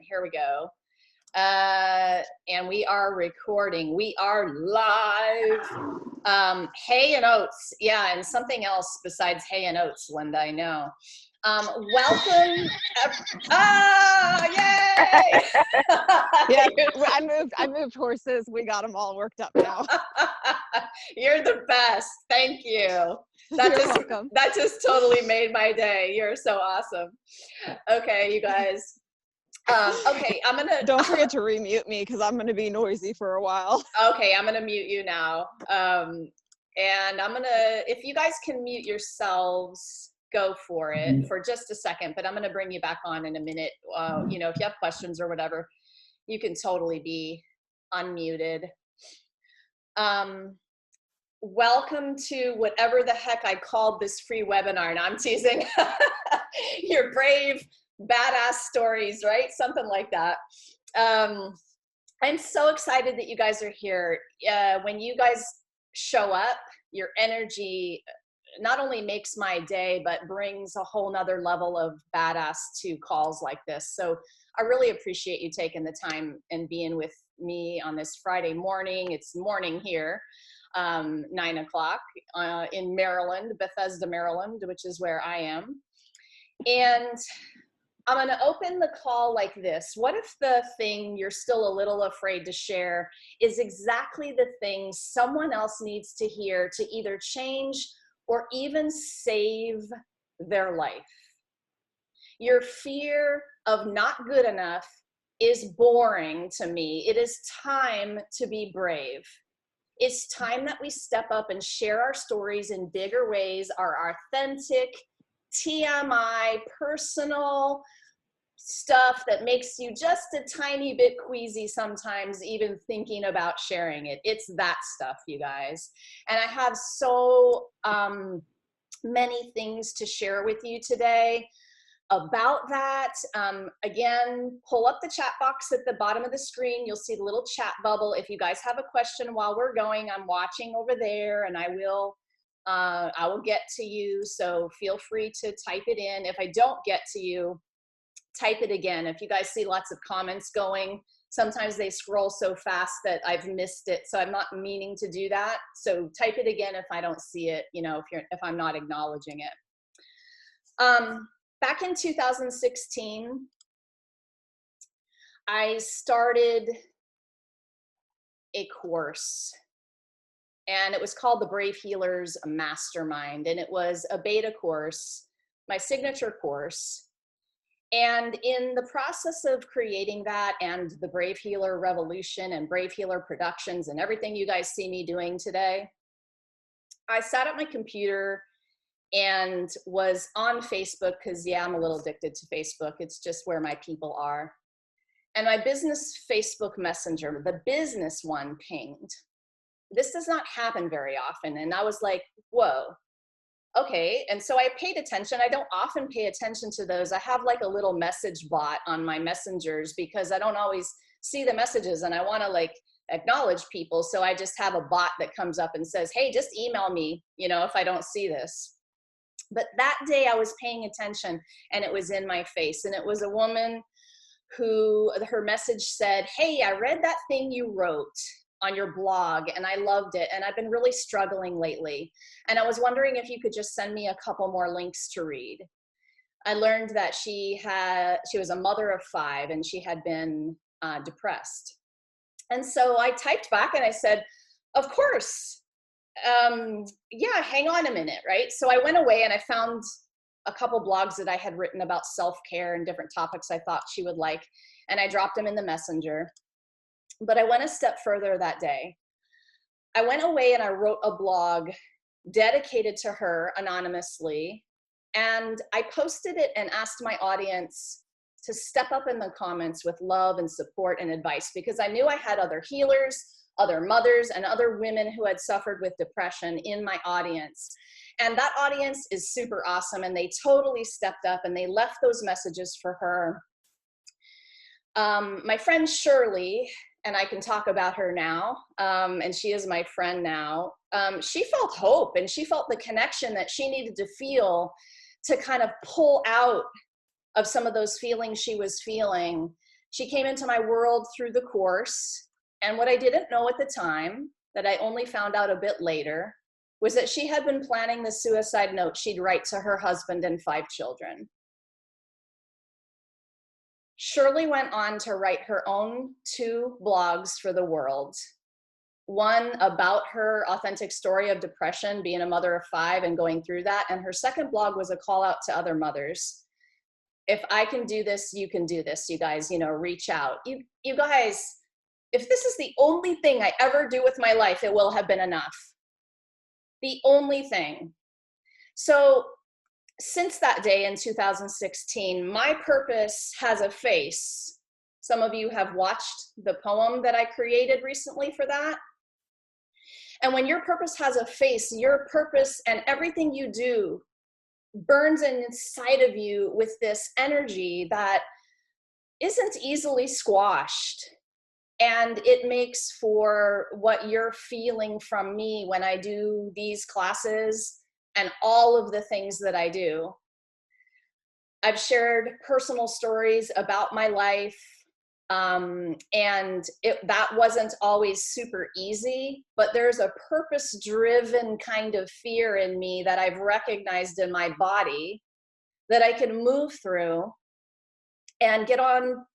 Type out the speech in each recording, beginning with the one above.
Here we go. And we are recording. We are live. Hay and oats. Yeah, and something else besides hay and oats, Linda, I know. Welcome. Yay! Yeah, I moved horses. We got them all worked up now. You're the best. Thank you. You're welcome. That just totally made my day. You're so awesome. Okay, you guys. Okay, Don't forget to remute me because I'm gonna be noisy for a while. Okay, I'm gonna mute you now. And if you guys can mute yourselves, go for it for just a second, but I'm gonna bring you back on in a minute. You know, if you have questions or whatever, you can totally be unmuted. Welcome to whatever the heck I called this free webinar, and I'm teasing. Your brave, badass stories, right? Something like that. I'm so excited that you guys are here. When you guys show up, your energy not only makes my day, but brings a whole nother level of badass to calls like this. So I really appreciate you taking the time and being with me on this Friday morning. It's morning here, 9 o'clock in Maryland, Bethesda, Maryland, which is where I am. And I'm going to open the call like this. What if the thing you're still a little afraid to share is exactly the thing someone else needs to hear to either change or even save their life? Your fear of not good enough is boring to me. It is time to be brave. It's time that we step up and share our stories in bigger ways, our authentic, TMI, personal stuff that makes you just a tiny bit queasy sometimes, even thinking about sharing it. It's that stuff, you guys. And I have so many things to share with you today about that. Again, pull up the chat box at the bottom of the screen. You'll see the little chat bubble. If you guys have a question while we're going, I'm watching over there, and I will get to you. So feel free to type it in. If I don't get to you, type it again. If you guys see lots of comments going, sometimes they scroll so fast that I've missed it. So I'm not meaning to do that. So type it again if I don't see it, you know, if I'm not acknowledging it. Back in 2016, I started a course, and it was called the Brave Healers Mastermind, and it was a beta course, my signature course. And in the process of creating that and the Brave Healer Revolution and Brave Healer Productions and everything you guys see me doing today, I sat at my computer and was on Facebook because, yeah, I'm a little addicted to Facebook. It's just where my people are. And my business Facebook Messenger, the business one, pinged. This does not happen very often. And I was like, whoa. Okay, and so I paid attention. I don't often pay attention to those. I have like a little message bot on my messengers because I don't always see the messages and I want to like acknowledge people. So I just have a bot that comes up and says, hey, just email me, you know, if I don't see this. But that day I was paying attention and it was in my face. And it was a woman who, her message said, hey, I read that thing you wrote on your blog and I loved it, and I've been really struggling lately, and I was wondering if you could just send me a couple more links to read. I learned that she was a mother of 5 and she had been depressed. And so I typed back and I said, of course, yeah, hang on a minute, right? So I went away and I found a couple blogs that I had written about self-care and different topics I thought she would like, and I dropped them in the messenger. But I went a step further that day. I went away and I wrote a blog dedicated to her anonymously. And I posted it and asked my audience to step up in the comments with love and support and advice, because I knew I had other healers, other mothers, and other women who had suffered with depression in my audience. And that audience is super awesome. And they totally stepped up and they left those messages for her. My friend Shirley, and I can talk about her now, and she is my friend now, she felt hope and she felt the connection that she needed to feel to kind of pull out of some of those feelings she was feeling. She came into my world through the course. And what I didn't know at the time, that I only found out a bit later, was that she had been planning the suicide note she'd write to her husband and 5 children. Shirley went on to write her own 2 blogs for the world. One about her authentic story of depression, being a mother of 5 and going through that. And her second blog was a call out to other mothers. If I can do this, you can do this, you guys, reach out. You guys, if this is the only thing I ever do with my life, it will have been enough. The only thing. So since that day in 2016, my purpose has a face. Some of you have watched the poem that I created recently for that. And when your purpose has a face, your purpose and everything you do burns inside of you with this energy that isn't easily squashed. And it makes for what you're feeling from me when I do these classes and all of the things that I do. I've shared personal stories about my life, and that wasn't always super easy, but there's a purpose-driven kind of fear in me that I've recognized in my body that I can move through and get on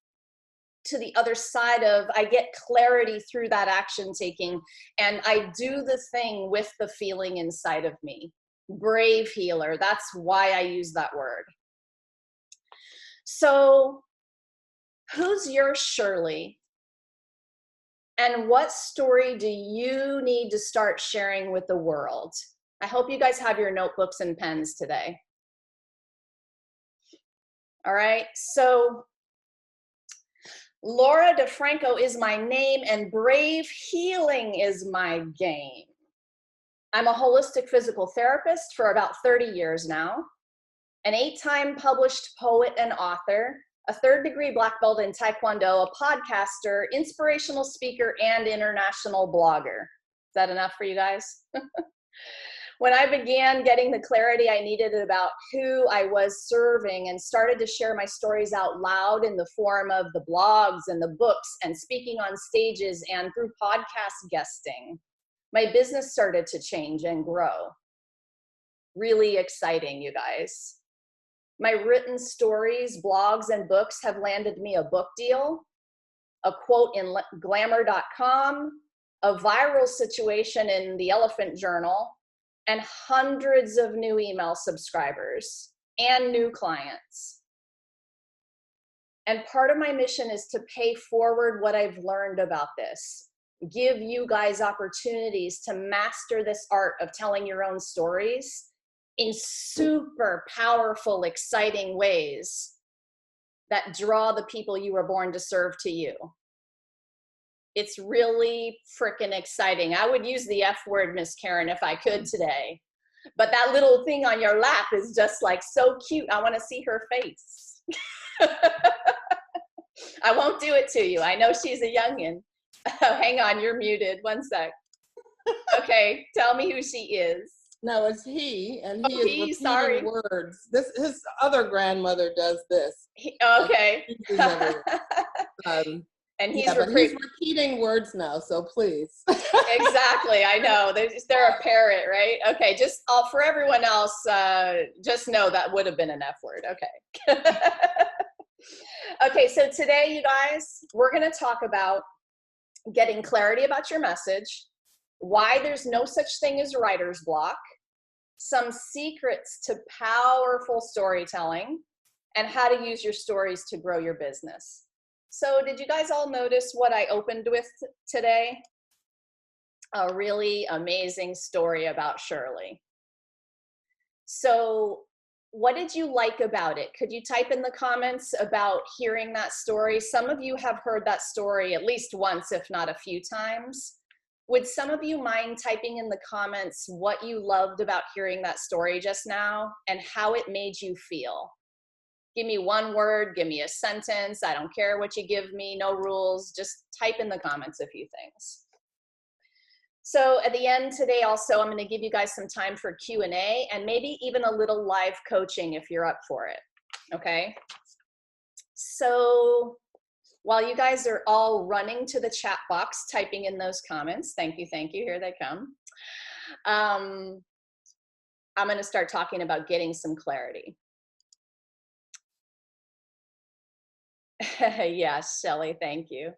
to the other side of. I get clarity through that action taking, and I do the thing with the feeling inside of me. Brave healer, that's why I use that word. So who's your Shirley? And what story do you need to start sharing with the world? I hope you guys have your notebooks and pens today. All right, so Laura DeFranco is my name, and Brave Healing is my game. I'm a holistic physical therapist for about 30 years now, an 8-time published poet and author, a 3rd-degree black belt in Taekwondo, a podcaster, inspirational speaker, and international blogger. Is that enough for you guys? When I began getting the clarity I needed about who I was serving and started to share my stories out loud in the form of the blogs and the books and speaking on stages and through podcast guesting, my business started to change and grow. Really exciting, you guys. My written stories, blogs, and books have landed me a book deal, a quote in glamour.com, a viral situation in the Elephant Journal, and hundreds of new email subscribers and new clients. And part of my mission is to pay forward what I've learned about this, give you guys opportunities to master this art of telling your own stories in super powerful, exciting ways that draw the people you were born to serve to you. It's really freaking exciting. I would use the F word, Miss Karen, if I could today. But that little thing on your lap is just like so cute. I want to see her face. I won't do it to you. I know she's a youngin'. Oh, hang on, you're muted. One sec. Okay, tell me who she is. No, it's he, and he is repeating words. His other grandmother does this. Okay. And he's repeating words now, so please. Exactly, I know. They're a parrot, right? Okay, just for everyone else, just know that would have been an F word. Okay. Okay, so today, you guys, we're going to talk about getting clarity about your message, why there's no such thing as writer's block, some secrets to powerful storytelling, and how to use your stories to grow your business. So did you guys all notice what I opened with today? A really amazing story about Shirley. So what did you like about it? Could you type in the comments about hearing that story? Some of you have heard that story at least once, if not a few times. Would some of you mind typing in the comments what you loved about hearing that story just now and how it made you feel? Give me one word, give me a sentence. I don't care what you give me, no rules. Just type in the comments a few things. So at the end today also, I'm gonna give you guys some time for Q&A and maybe even a little live coaching if you're up for it, okay? So while you guys are all running to the chat box, typing in those comments, thank you, here they come. I'm gonna start talking about getting some clarity. Yes, Shelley, thank you.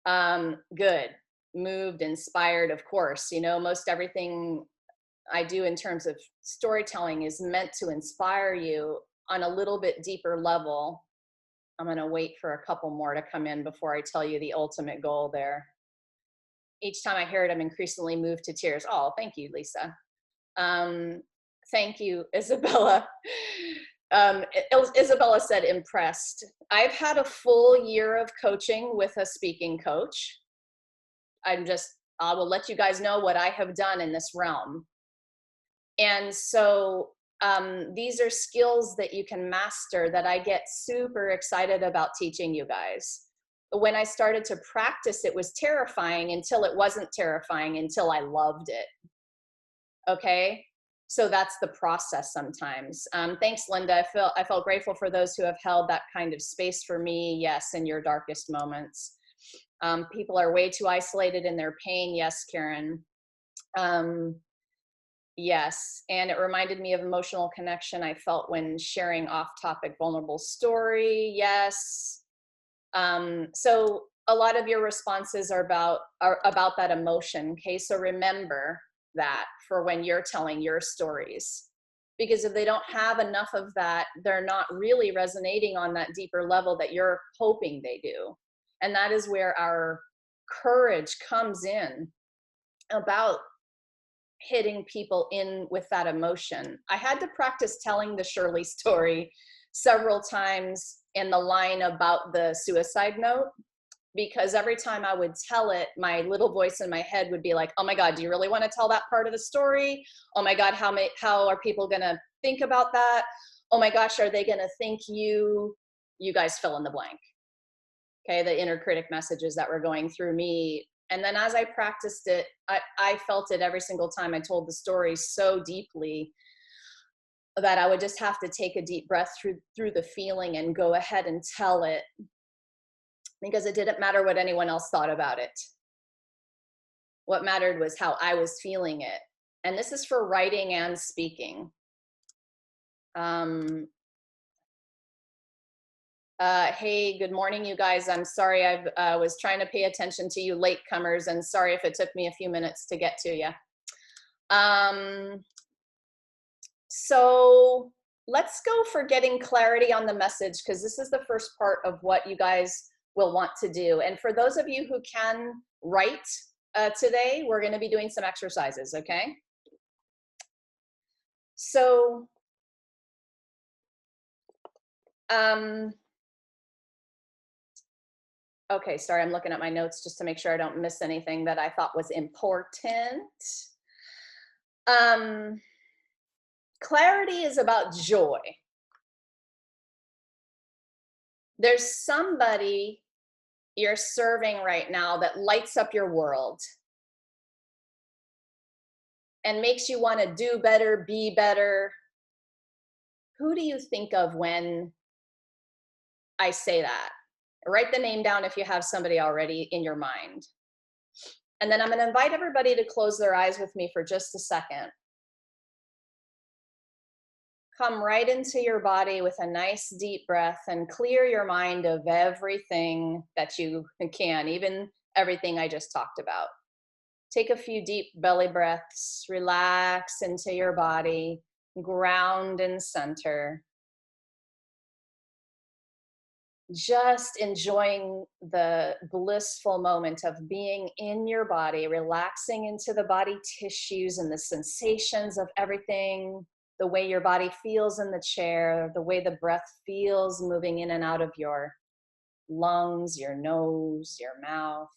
Good, moved, inspired, of course. You know, most everything I do in terms of storytelling is meant to inspire you on a little bit deeper level. I'm gonna wait for a couple more to come in before I tell you the ultimate goal there. Each time I hear it, I'm increasingly moved to tears. Oh, thank you, Lisa. Thank you, Isabella. Isabella said, impressed. I've had a full year of coaching with a speaking coach. I will let you guys know what I have done in this realm. And so these are skills that you can master that I get super excited about teaching you guys. When I started to practice, it was terrifying until it wasn't terrifying, until I loved it. Okay? So that's the process sometimes. Thanks, Linda. I felt grateful for those who have held that kind of space for me. Yes, in your darkest moments. People are way too isolated in their pain. Yes, Karen. Yes, and it reminded me of emotional connection I felt when sharing off-topic vulnerable story. Yes. So a lot of your responses are about that emotion. Okay, so remember that for when you're telling your stories, because if they don't have enough of that, they're not really resonating on that deeper level that you're hoping they do. And that is where our courage comes in, about hitting people in with that emotion. I had to practice telling the Shirley story several times in the line about the suicide note, because every time I would tell it, my little voice in my head would be like, oh my God, do you really want to tell that part of the story? Oh my God, how are people going to think about that? Oh my gosh, are they going to think you guys fill in the blank? Okay, the inner critic messages that were going through me. And then as I practiced it, I felt it every single time I told the story so deeply that I would just have to take a deep breath through the feeling and go ahead and tell it, because it didn't matter what anyone else thought about it. What mattered was how I was feeling it. And this is for writing and speaking. Hey, good morning, you guys. I'm sorry, I was trying to pay attention to you latecomers, and sorry if it took me a few minutes to get to you. So let's go for getting clarity on the message, because this is the first part of what you guys will want to do. And for those of you who can write today, we're going to be doing some exercises, okay? So, okay, sorry, I'm looking at my notes just to make sure I don't miss anything that I thought was important. Clarity is about joy. There's somebody you're serving right now that lights up your world and makes you want to do better, be better. Who do you think of when I say that? Write the name down if you have somebody already in your mind. And then I'm going to invite everybody to close their eyes with me for just a second. Come right into your body with a nice deep breath and clear your mind of everything that you can, even everything I just talked about. Take a few deep belly breaths, relax into your body, ground and center. Just enjoying the blissful moment of being in your body, relaxing into the body tissues and the sensations of everything, the way your body feels in the chair, the way the breath feels moving in and out of your lungs, your nose, your mouth,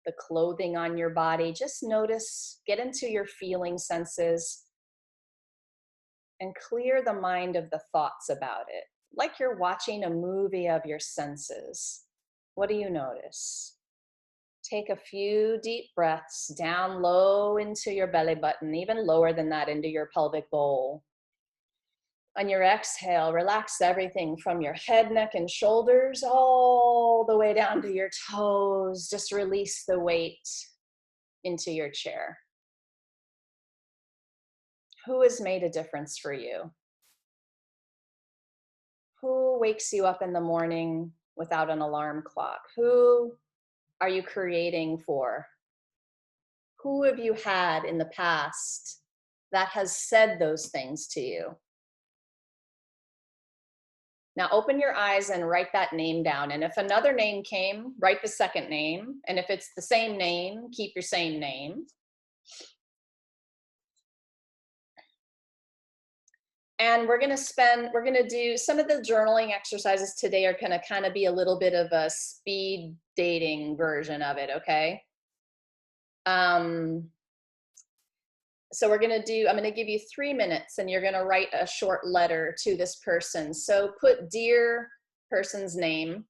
the clothing on your body. Just notice, get into your feeling senses, and clear the mind of the thoughts about it. Like you're watching a movie of your senses. What do you notice? Take a few deep breaths down low into your belly button, even lower than that into your pelvic bowl. On your exhale, relax everything from your head, neck, and shoulders all the way down to your toes. Just release the weight into your chair. Who has made a difference for you? Who wakes you up in the morning without an alarm clock? Who are you creating for? Who have you had in the past that has said those things to you? Now open your eyes and write that name down. And if another name came, write the second name. And if it's the same name, keep your same name. And we're gonna do some of the journaling exercises today are gonna kind of be a little bit of a speed dating version of it, okay? So I'm gonna give you 3 minutes and you're gonna write a short letter to this person. So put dear person's name.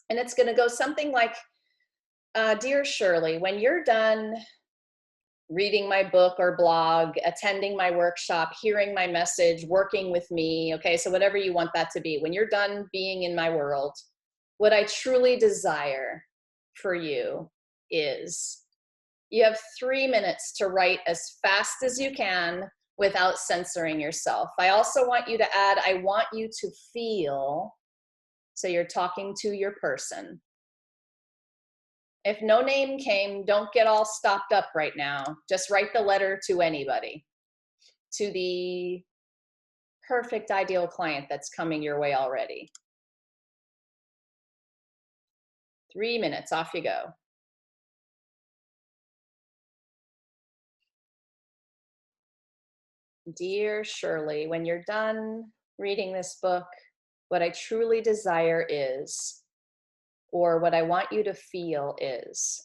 And it's gonna go something like, Dear Shirley, when you're done reading my book or blog, attending my workshop, hearing my message, working with me, okay, so whatever you want that to be, when you're done being in my world, what I truly desire for you is, you have 3 minutes to write as fast as you can without censoring yourself. I also want you to add, I want you to feel, so you're talking to your person. If no name came, don't get all stopped up right now. Just write the letter to anybody, to the perfect ideal client that's coming your way already. 3 minutes, off you go. Dear Shirley, when you're done reading this book, what I truly desire is, or what I want you to feel is.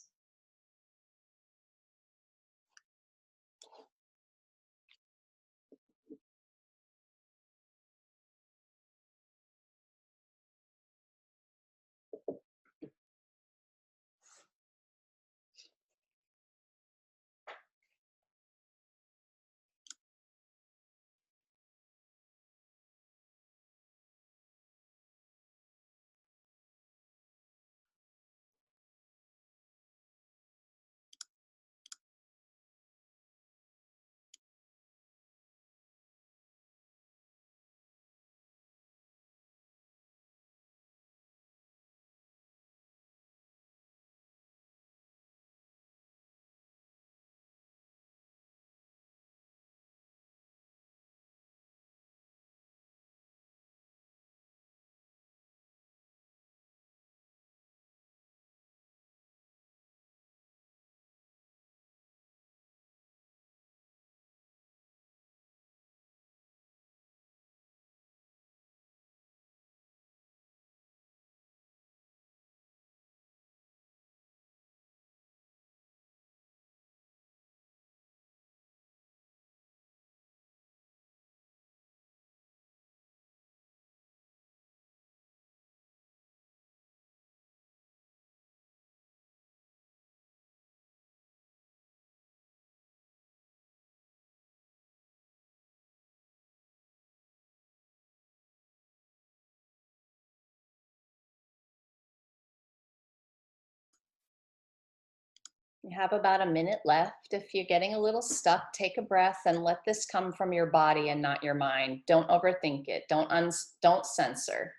You have about a minute left. If you're getting a little stuck, take a breath and let this come from your body and not your mind. Don't overthink it. Don't censor.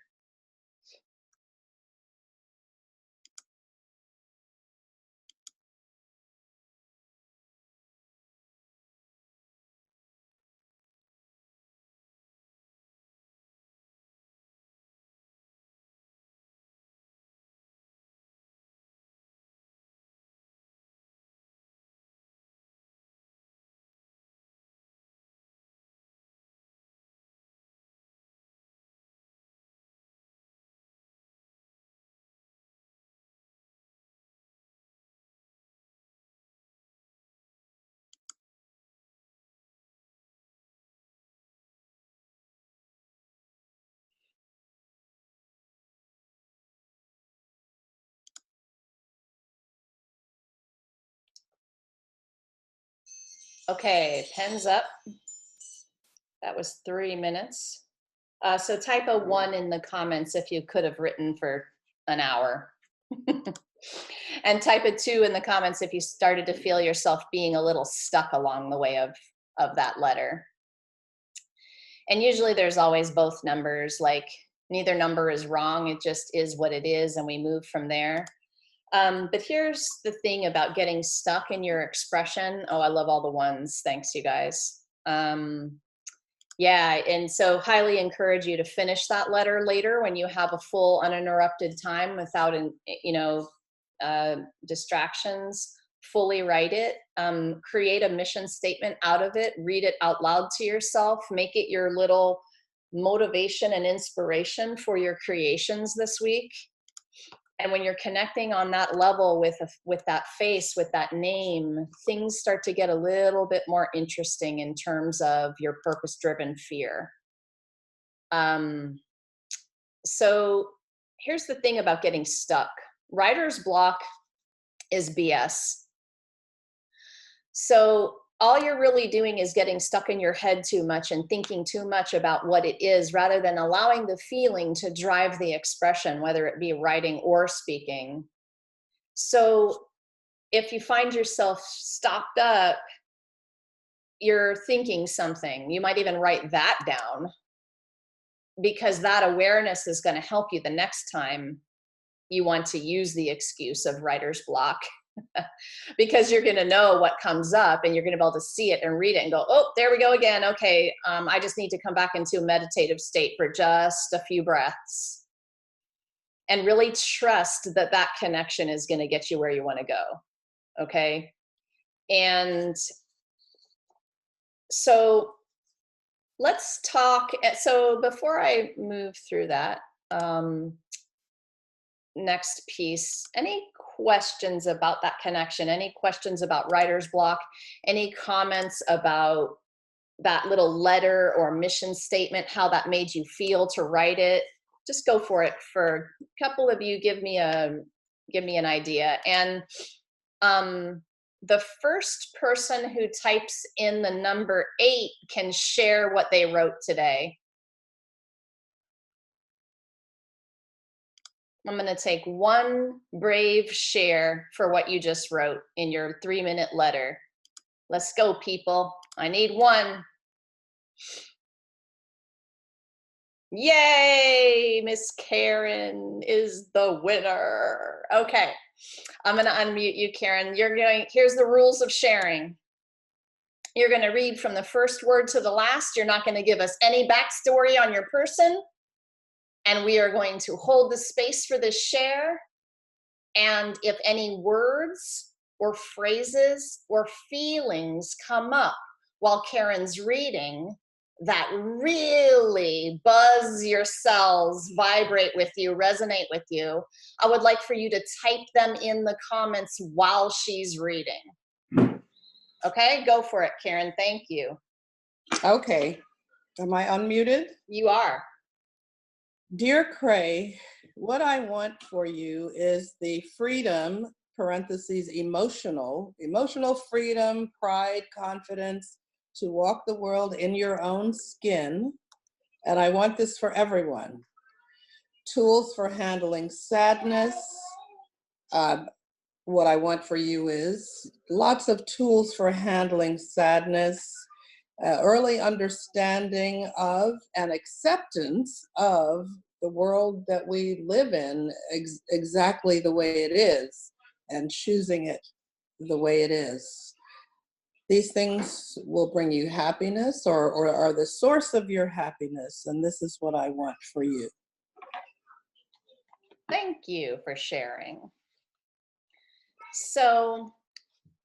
Okay, pens up. That was 3 minutes. So type a 1 in the comments if you could have written for an hour. And type a 2 in the comments if you started to feel yourself being a little stuck along the way of that letter. And usually there's always both numbers, like neither number is wrong, it just is what it is, and we move from there. But here's the thing about getting stuck in your expression. Oh, I love all the ones. Thanks, you guys. Yeah, and so highly encourage you to finish that letter later when you have a full uninterrupted time without, distractions. Fully write it, create a mission statement out of it, read it out loud to yourself, make it your little motivation and inspiration for your creations this week. And when you're connecting on that level with that face, with that name, things start to get a little bit more interesting in terms of your purpose-driven fear. So here's the thing about getting stuck. Writer's block is BS. So all you're really doing is getting stuck in your head too much and thinking too much about what it is, rather than allowing the feeling to drive the expression, whether it be writing or speaking. So if you find yourself stopped up, you're thinking something, you might even write that down, because that awareness is going to help you the next time you want to use the excuse of writer's block. Because you're going to know what comes up, and you're going to be able to see it and read it and go, oh, there we go again. Okay, I just need to come back into a meditative state for just a few breaths, and really trust that that connection is going to get you where you want to go. Okay. And so let's talk. So before I move through that, next piece, any questions about that connection? Any questions about writer's block? Any comments about that little letter or mission statement, how that made you feel to write it? Just go for it. For a couple of you, give me an idea. And the first person who types in the number 8 can share what they wrote today. I'm going to take one brave share for what you just wrote in your 3-minute letter. Let's go, people. I need one. Yay! Miss Karen is the winner. Okay. I'm going to unmute you, Karen. Here's the rules of sharing. You're going to read from the first word to the last. You're not going to give us any backstory on your person. And we are going to hold the space for this share. And if any words or phrases or feelings come up while Karen's reading that really buzz your cells, vibrate with you, resonate with you, I would like for you to type them in the comments while she's reading. Okay, go for it, Karen. Thank you. Okay. Am I unmuted? You are. Dear Cray, what I want for you is the freedom, parentheses, emotional freedom, pride, confidence, to walk the world in your own skin. And I want this for everyone. Tools for handling sadness. What I want for you is lots of tools for handling sadness, early understanding of and acceptance of the world that we live in exactly the way it is, and choosing it the way it is. These things will bring you happiness, or are the source of your happiness, and this is what I want for you. Thank you for sharing. So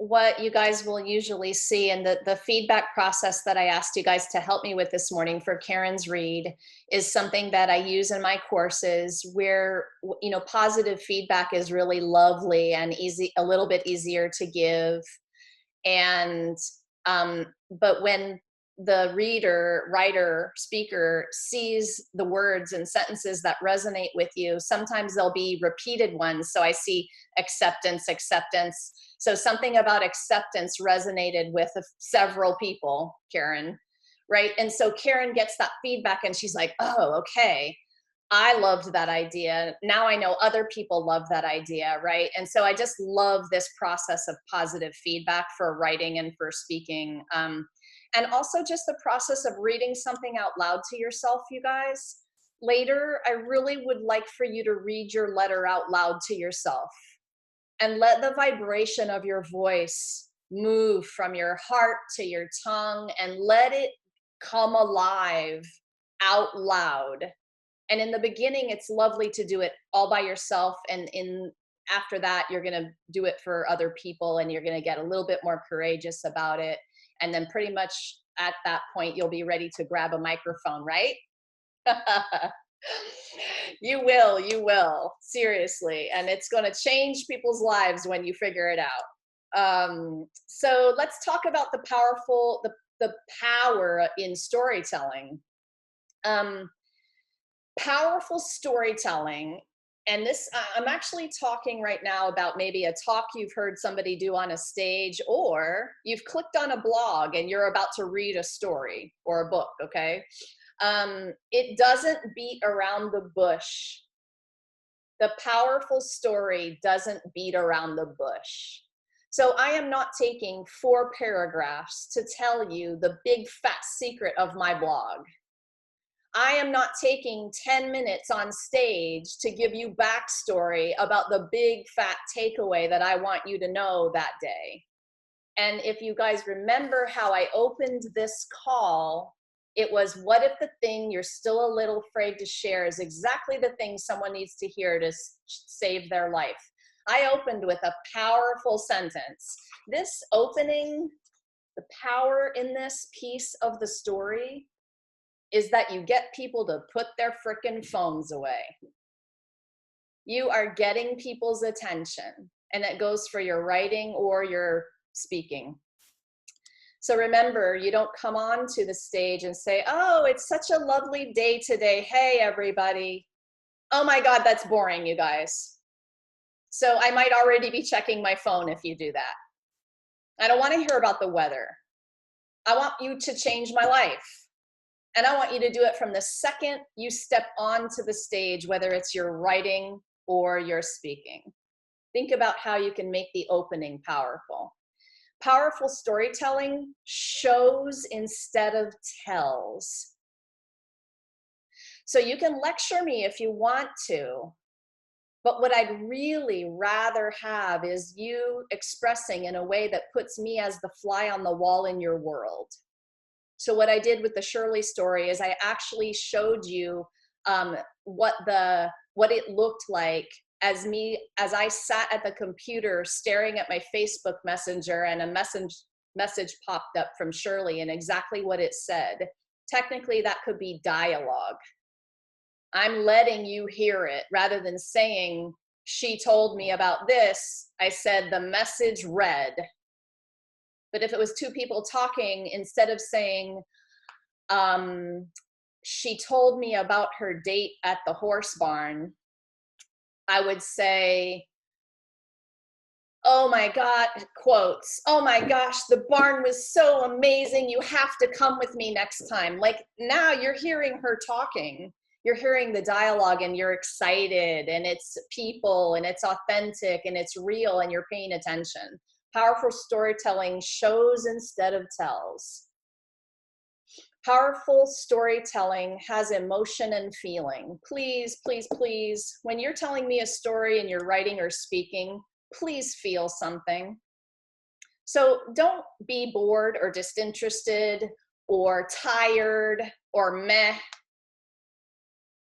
what you guys will usually see, and the feedback process that I asked you guys to help me with this morning for Karen's read, is something that I use in my courses, where, you know, positive feedback is really lovely and easy, a little bit easier to give. And but when the reader, writer, speaker sees the words and sentences that resonate with you, sometimes there'll be repeated ones. So I see acceptance, acceptance. So something about acceptance resonated with several people, Karen. right? And so Karen gets that feedback and she's like, oh, okay, I loved that idea. Now I know other people love that idea, right? And so I just love this process of positive feedback for writing and for speaking. And also just the process of reading something out loud to yourself, you guys. Later, I really would like for you to read your letter out loud to yourself and let the vibration of your voice move from your heart to your tongue and let it come alive out loud. And in the beginning, it's lovely to do it all by yourself. And after that, you're going to do it for other people and you're going to get a little bit more courageous about it. And then pretty much at that point, you'll be ready to grab a microphone, right? You will, seriously. And it's going to change people's lives when you figure it out. So let's talk about the power in storytelling. Powerful storytelling, and this, I'm actually talking right now about maybe a talk you've heard somebody do on a stage, or you've clicked on a blog and you're about to read a story or a book, okay? It doesn't beat around the bush. The powerful story doesn't beat around the bush. So I am not taking 4 paragraphs to tell you the big fat secret of my blog. I am not taking 10 minutes on stage to give you backstory about the big fat takeaway that I want you to know that day. And if you guys remember how I opened this call, it was, what if the thing you're still a little afraid to share is exactly the thing someone needs to hear to save their life? I opened with a powerful sentence. This opening, the power in this piece of the story is that you get people to put their frickin' phones away. You are getting people's attention, and it goes for your writing or your speaking. So remember, you don't come on to the stage and say, oh, it's such a lovely day today. Hey, everybody. Oh my God, that's boring, you guys. So I might already be checking my phone if you do that. I don't want to hear about the weather. I want you to change my life. And I want you to do it from the second you step onto the stage, whether it's your writing or your speaking. Think about how you can make the opening powerful. Powerful storytelling shows instead of tells. So you can lecture me if you want to, but what I'd really rather have is you expressing in a way that puts me as the fly on the wall in your world. So what I did with the Shirley story is I actually showed you what it looked like as I sat at the computer staring at my Facebook Messenger, and a message popped up from Shirley and exactly what it said. Technically, that could be dialogue. I'm letting you hear it rather than saying, she told me about this. I said the message read. But if it was 2 people talking, instead of saying, she told me about her date at the horse barn, I would say, oh my God, quotes, oh my gosh, the barn was so amazing. You have to come with me next time. Like, now you're hearing her talking. You're hearing the dialogue and you're excited, and it's people and it's authentic and it's real and you're paying attention. Powerful storytelling shows instead of tells. Powerful storytelling has emotion and feeling. Please, please, please, when you're telling me a story and you're writing or speaking, please feel something. So don't be bored or disinterested or tired or meh.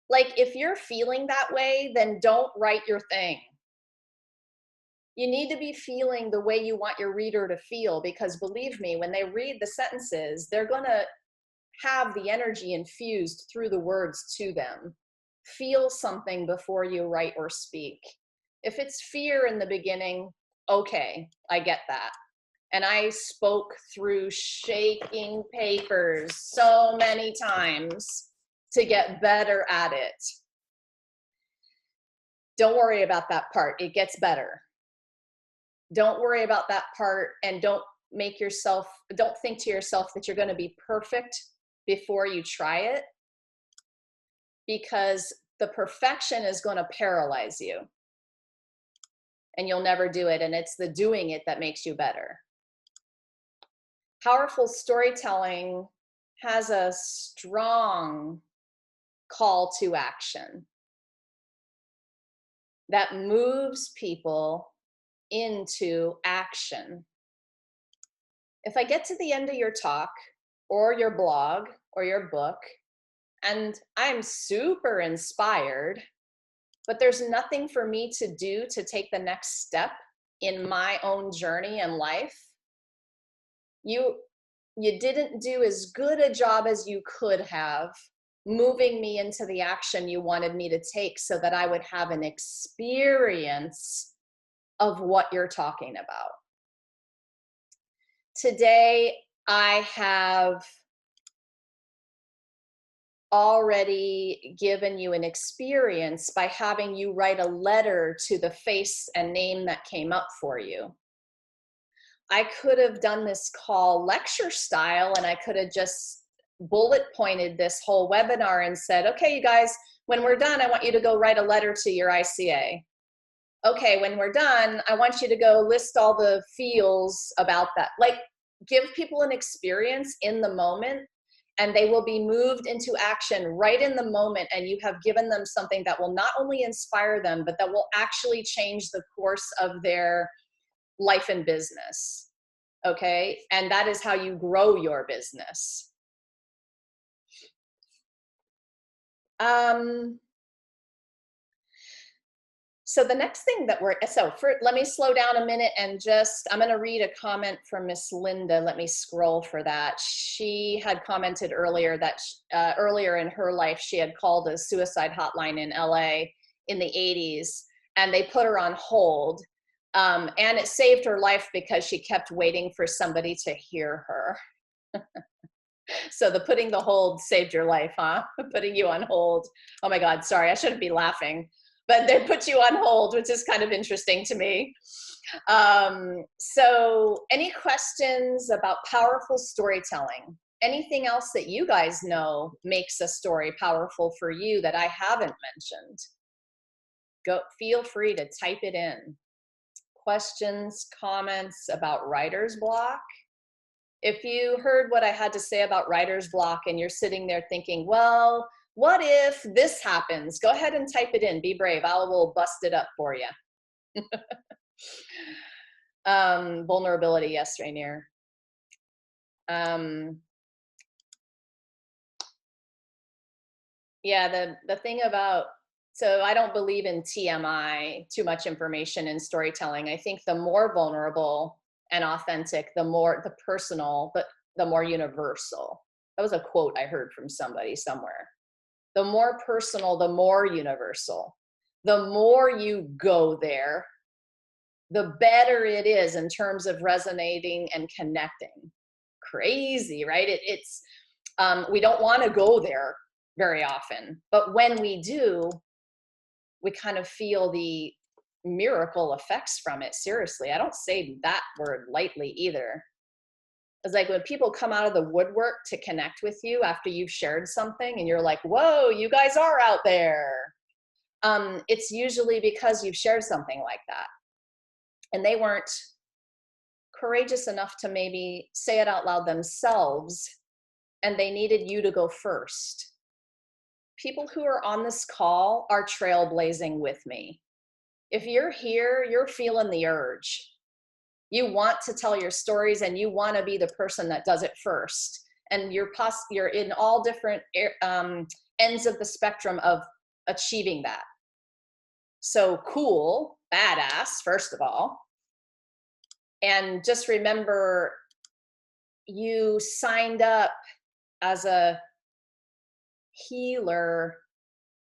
Like, if you're feeling that way, then don't write your thing. You need to be feeling the way you want your reader to feel, because believe me, when they read the sentences, they're going to have the energy infused through the words to them. Feel something before you write or speak. If it's fear in the beginning, okay, I get that. And I spoke through shaking papers so many times to get better at it. Don't worry about that part. It gets better. Don't worry about that part, and don't think to yourself that you're going to be perfect before you try it, because the perfection is going to paralyze you and you'll never do it. And it's the doing it that makes you better. Powerful storytelling has a strong call to action that moves people into action. If I get to the end of your talk or your blog or your book and I'm super inspired, but there's nothing for me to do to take the next step in my own journey in life, you didn't do as good a job as you could have moving me into the action you wanted me to take so that I would have an experience of what you're talking about. Today, I have already given you an experience by having you write a letter to the face and name that came up for you. I could have done this call lecture style, and I could have just bullet pointed this whole webinar and said, okay, you guys, when we're done, I want you to go write a letter to your ICA. Okay, when we're done, I want you to go list all the feels about that. Like, give people an experience in the moment, and they will be moved into action right in the moment, and you have given them something that will not only inspire them, but that will actually change the course of their life and business. Okay, and that is how you grow your business. So the next thing that let me slow down a minute and I'm going to read a comment from Miss Linda. Let me scroll for that. She had commented earlier that earlier in her life, she had called a suicide hotline in LA in the 80s, and they put her on hold. And it saved her life because she kept waiting for somebody to hear her. So putting the hold saved your life, huh? Putting you on hold. Oh my God, sorry, I shouldn't be laughing. But they put you on hold, which is kind of interesting to me. So any questions about powerful storytelling? Anything else that you guys know makes a story powerful for you that I haven't mentioned? Feel free to type it in. Questions, comments about writer's block? If you heard what I had to say about writer's block and you're sitting there thinking, well, what if this happens? Go ahead and type it in. Be brave. I will bust it up for you. Vulnerability, yes, Rainier. Yeah, the thing about, so I don't believe in TMI, too much information in storytelling. I think the more vulnerable and authentic, the personal, but the more universal. That was a quote I heard from somebody somewhere. The more personal, the more universal. The more you go there, the better it is in terms of resonating and connecting. Crazy, right? We don't want to go there very often, but when we do, we kind of feel the miracle effects from it. Seriously, I don't say that word lightly either. It's like when people come out of the woodwork to connect with you after you've shared something and you're like, whoa, you guys are out there. It's usually because you've shared something like that. And they weren't courageous enough to maybe say it out loud themselves, and they needed you to go first. People who are on this call are trailblazing with me. If you're here, you're feeling the urge. You want to tell your stories and you want to be the person that does it first. And you're in all different ends of the spectrum of achieving that. So cool, badass, first of all. And just remember, you signed up as a healer,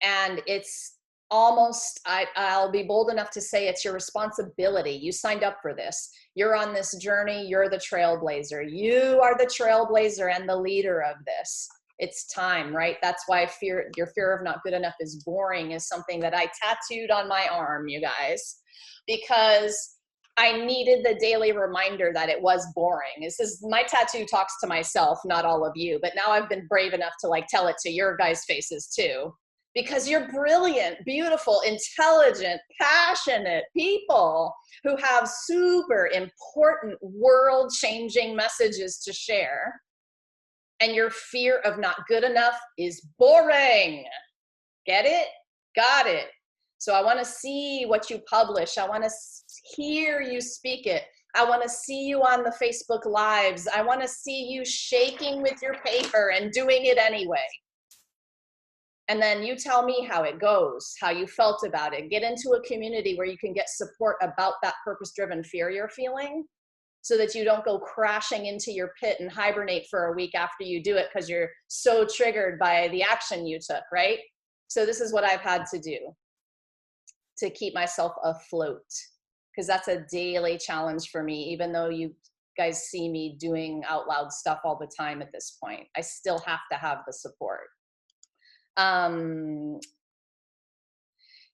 and it's almost, I'll be bold enough to say it's your responsibility. You signed up for this. You're on this journey. You're the trailblazer. You are the trailblazer and the leader of this. It's time, right? That's why your fear of not good enough is boring is something that I tattooed on my arm, you guys, because I needed the daily reminder that it was boring. This is, my tattoo talks to myself, not all of you, but now I've been brave enough to like tell it to your guys' faces too, because you're brilliant, beautiful, intelligent, passionate people who have super important world-changing messages to share. And your fear of not good enough is boring. Get it? Got it. So I want to see what you publish. I want to hear you speak it. I want to see you on the Facebook Lives. I want to see you shaking with your paper and doing it anyway. And then you tell me how it goes, how you felt about it. Get into a community where you can get support about that purpose-driven fear you're feeling, so that you don't go crashing into your pit and hibernate for a week after you do it because you're so triggered by the action you took, right? So this is what I've had to do to keep myself afloat, because that's a daily challenge for me. Even though you guys see me doing out loud stuff all the time at this point, I still have to have the support.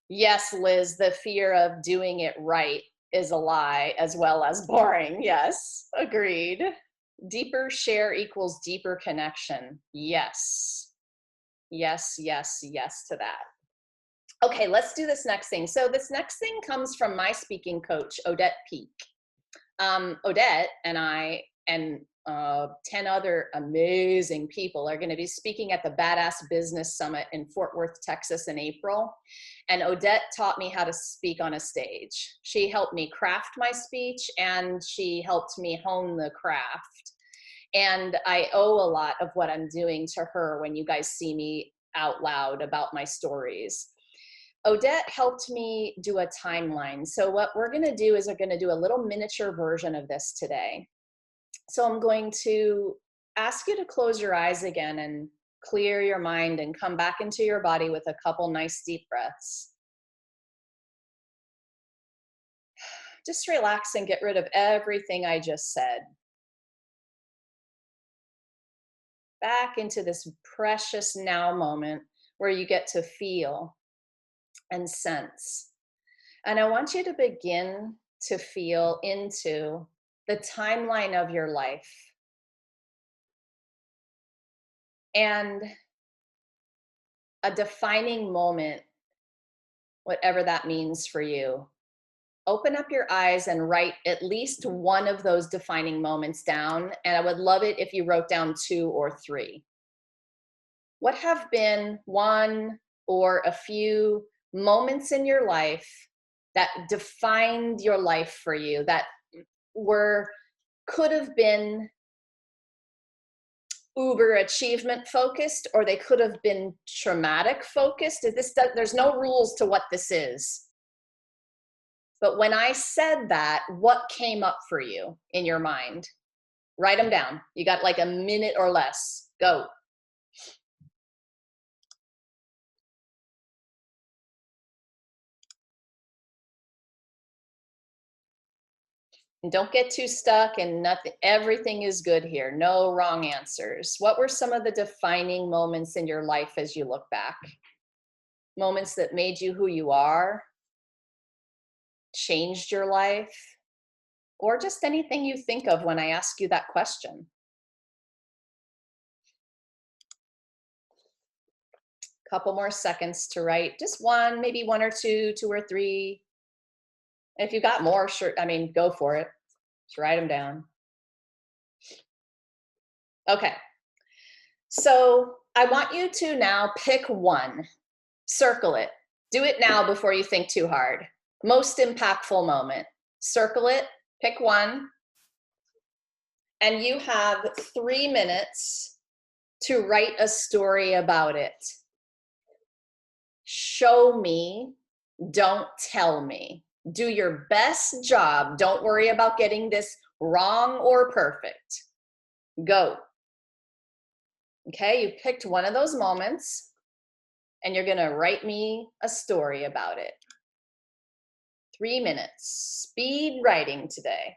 Yes, Liz, the fear of doing it right is a lie as well as boring. Yes, agreed. Deeper share equals deeper connection. Yes. Yes, yes, yes to that. Okay, let's do this next thing. So this next thing comes from my speaking coach, Odette Peak. Odette and I and 10 other amazing people are going to be speaking at the Badass Business Summit in Fort Worth, Texas in April. And Odette taught me how to speak on a stage. She helped me craft my speech, and she helped me hone the craft. And I owe a lot of what I'm doing to her when you guys see me out loud about my stories. Odette helped me do a timeline. So what we're going to do is we're going to do a little miniature version of this today. So I'm going to ask you to close your eyes again and clear your mind and come back into your body with a couple nice deep breaths. Just relax and get rid of everything I just said. Back into this precious now moment where you get to feel and sense. And I want you to begin to feel into the timeline of your life. And a defining moment, whatever that means for you. Open up your eyes and write at least one of those defining moments down. And I would love it if you wrote down 2 or 3. What have been one or a few moments in your life that defined your life for you, that could have been uber achievement focused, or they could have been traumatic focused? There's no rules to what this is. But when I said that, what came up for you in your mind? Write them down. You got like a minute or less. Go. And don't get too stuck and nothing. Everything is good here. No wrong answers. What were some of the defining moments in your life as you look back? Moments that made you who you are, changed your life, or just anything you think of when I ask you that question. Couple more seconds to write. Just one, maybe 1 or 2, 2 or 3. If you got more, sure, I mean, go for it. Just write them down. Okay. So I want you to now pick one. Circle it. Do it now before you think too hard. Most impactful moment. Circle it. Pick one. And you have 3 minutes to write a story about it. Show me, don't tell me. Do your best job. Don't worry about getting this wrong or perfect. Go. Okay, you picked one of those moments and you're gonna write me a story about it. 3 minutes, speed writing today.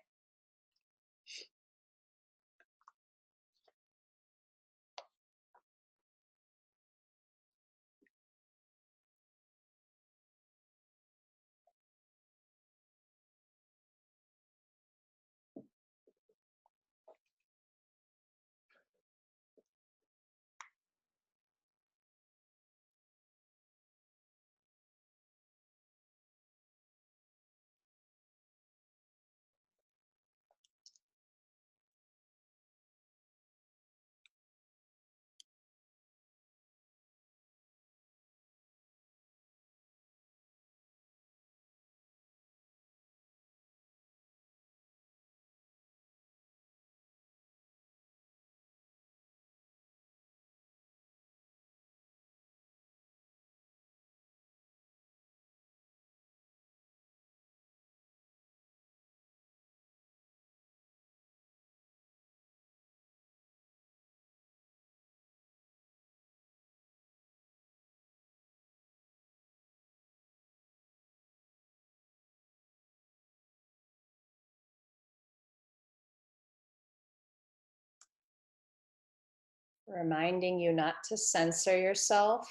Reminding you not to censor yourself.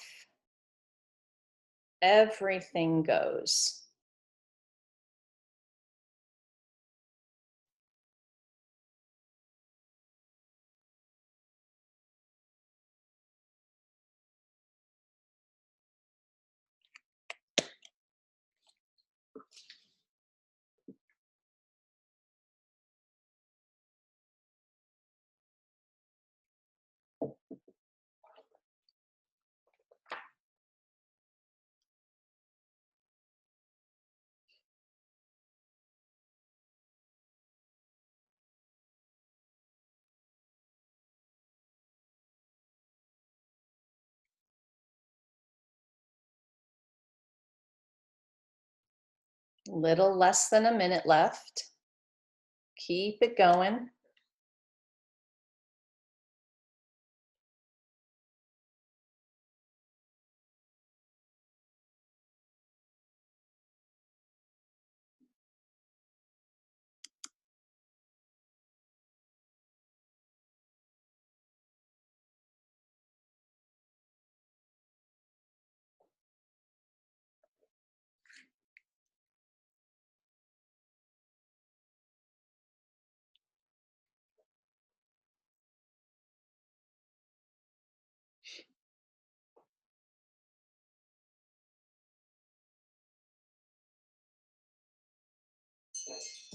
Everything goes. Little less than a minute left. Keep it going.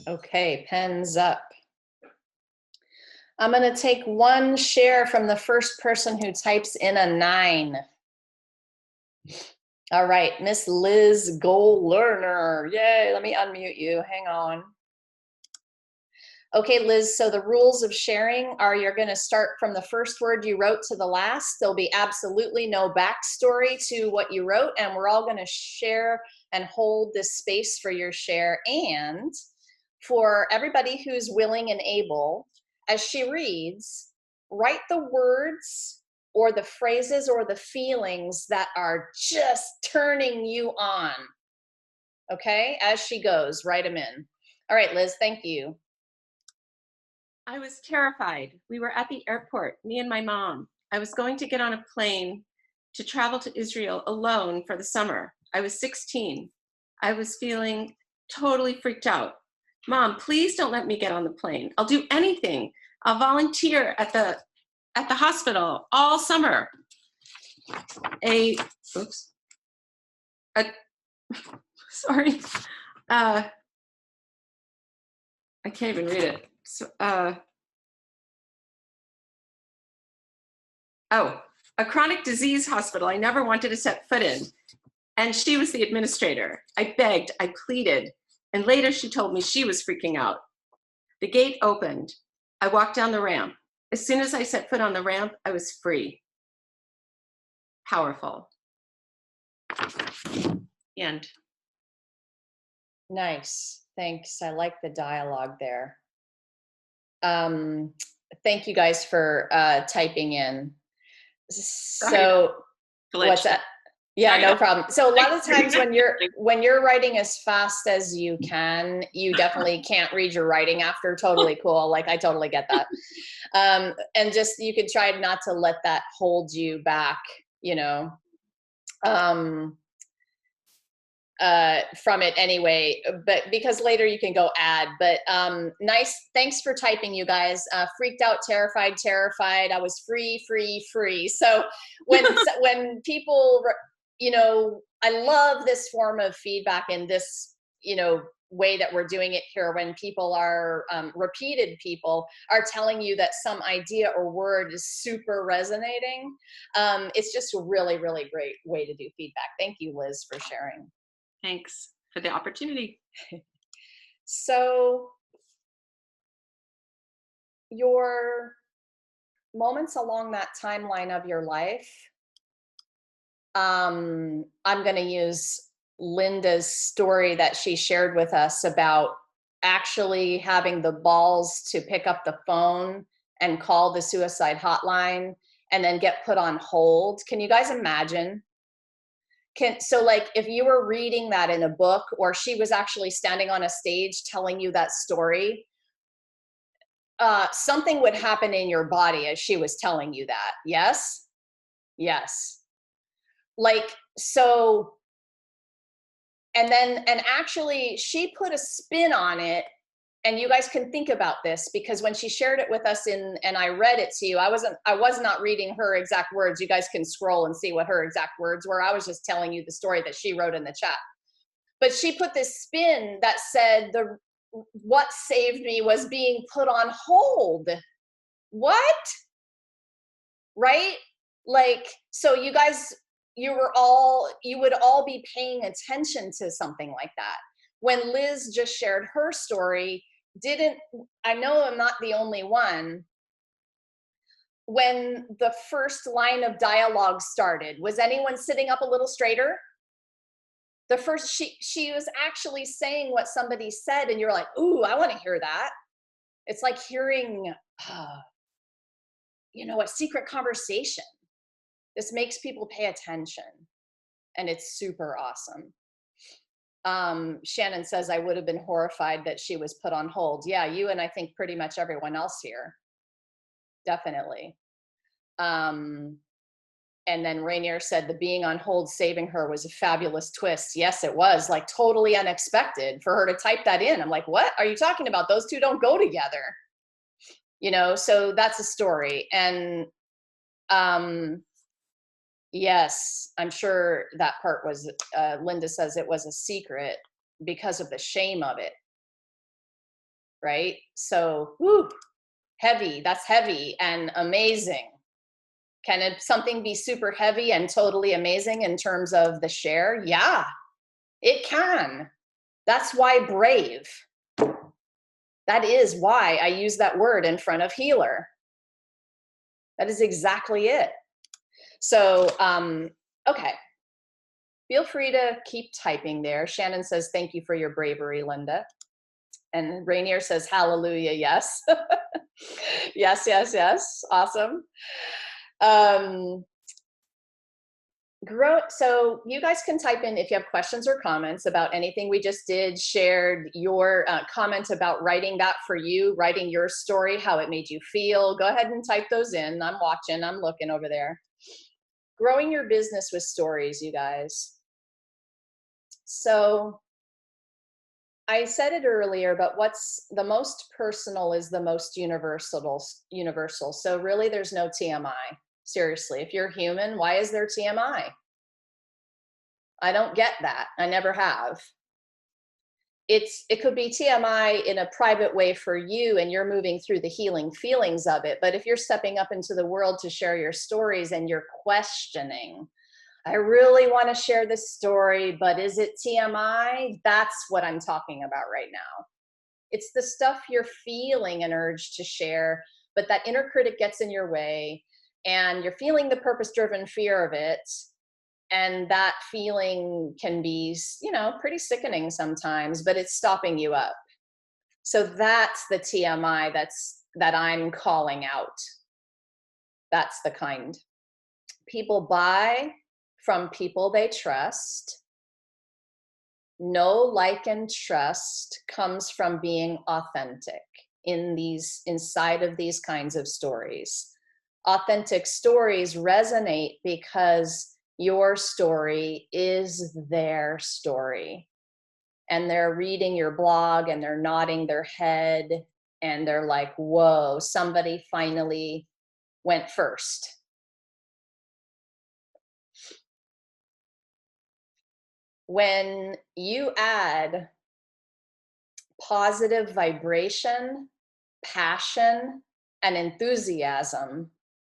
Okay, pens up. I'm going to take one share from the first person who types in a 9. All right, Miss Liz Goal Learner. Yay, let me unmute you. Hang on. Okay, Liz, so the rules of sharing are you're going to start from the first word you wrote to the last. There'll be absolutely no backstory to what you wrote, and we're all going to share and hold this space for your share. And for everybody who's willing and able, as she reads, write the words or the phrases or the feelings that are just turning you on. Okay, as she goes, write them in. All right, Liz, thank you. I was terrified. We were at the airport, me and my mom. I was going to get on a plane to travel to Israel alone for the summer. I was 16. I was feeling totally freaked out. Mom, please don't let me get on the plane. I'll do anything. I'll volunteer at the hospital all summer. Sorry. I can't even read it. So, a chronic disease hospital I never wanted to set foot in. And she was the administrator. I begged, I pleaded, and later she told me she was freaking out. The gate opened. I walked down the ramp. As soon as I set foot on the ramp, I was free. Powerful. End. Nice. Thanks. I like the dialogue there. Thank you guys for typing in. So what's that? Yeah, no problem. So a lot of times when you're writing as fast as you can, you definitely can't read your writing after. Totally cool. Like I totally get that. And just you could try not to let that hold you back, you know. From it anyway, but because later you can go add, but nice. Thanks for typing, you guys. Freaked out, terrified, terrified. I was free. So when people, you know, I love this form of feedback in this, you know, way that we're doing it here, when people are repeated people are telling you that some idea or word is super resonating. It's just a really, really great way to do feedback. Thank you, Liz, for sharing. Thanks for the opportunity. So your moments along that timeline of your life, I'm going to use Linda's story that she shared with us about actually having the balls to pick up the phone and call the suicide hotline and then get put on hold. Can you guys imagine? So like if you were reading that in a book, or she was actually standing on a stage telling you that story, something would happen in your body as she was telling you that. Yes? Yes. Like, so, and actually she put a spin on it, and you guys can think about this, because when she shared it with us and I read it to you, I was not reading her exact words. You guys can scroll and see what her exact words were. I was just telling you the story that she wrote in the chat. But she put this spin that said what saved me was being put on hold. What? Right? Like, so you guys, you would all be paying attention to something like that. When Liz just shared her story, I know I'm not the only one. When the first line of dialogue started, was anyone sitting up a little straighter? The first, she was actually saying what somebody said, and you're like, ooh, I want to hear that. It's like hearing, a secret conversation. This makes people pay attention, and it's super awesome. Shannon says, I would have been horrified that she was put on hold. Yeah, you and I think pretty much everyone else here. Definitely. And then Rainier said the being on hold saving her was a fabulous twist. Yes, it was, like, totally unexpected for her to type that in. I'm like, what are you talking about? Those two don't go together. So that's a story. And yes, I'm sure that part was, Linda says it was a secret because of the shame of it. Right? So, whew, heavy, that's heavy and amazing. Can something be super heavy and totally amazing in terms of the share? Yeah, it can. That's why brave. That is why I use that word in front of healer. That is exactly it. So, okay. Feel free to keep typing there. Shannon says, thank you for your bravery, Linda. And Rainier says, hallelujah, yes. Yes, yes, yes. Awesome. So you guys can type in if you have questions or comments about anything we just did, shared your comment about writing that for you, writing your story, how it made you feel. Go ahead and type those in. I'm watching, I'm looking over there. Growing your business with stories, you guys. So I said it earlier, but what's the most personal is the most universal. So really there's no TMI. Seriously, if you're human, why is there TMI? I don't get that. I never have. It could be TMI in a private way for you, and you're moving through the healing feelings of it. But if you're stepping up into the world to share your stories and you're questioning, I really want to share this story, but is it TMI? That's what I'm talking about right now. It's the stuff you're feeling an urge to share, but that inner critic gets in your way, and you're feeling the purpose-driven fear of it. And that feeling can be, pretty sickening sometimes, but it's stopping you up. So that's the TMI that I'm calling out. That's the kind. People buy from people they trust. Know, like, and trust comes from being authentic inside of these kinds of stories. Authentic stories resonate because your story is their story. And they're reading your blog and they're nodding their head and they're like, whoa, somebody finally went first. When you add positive vibration, passion, and enthusiasm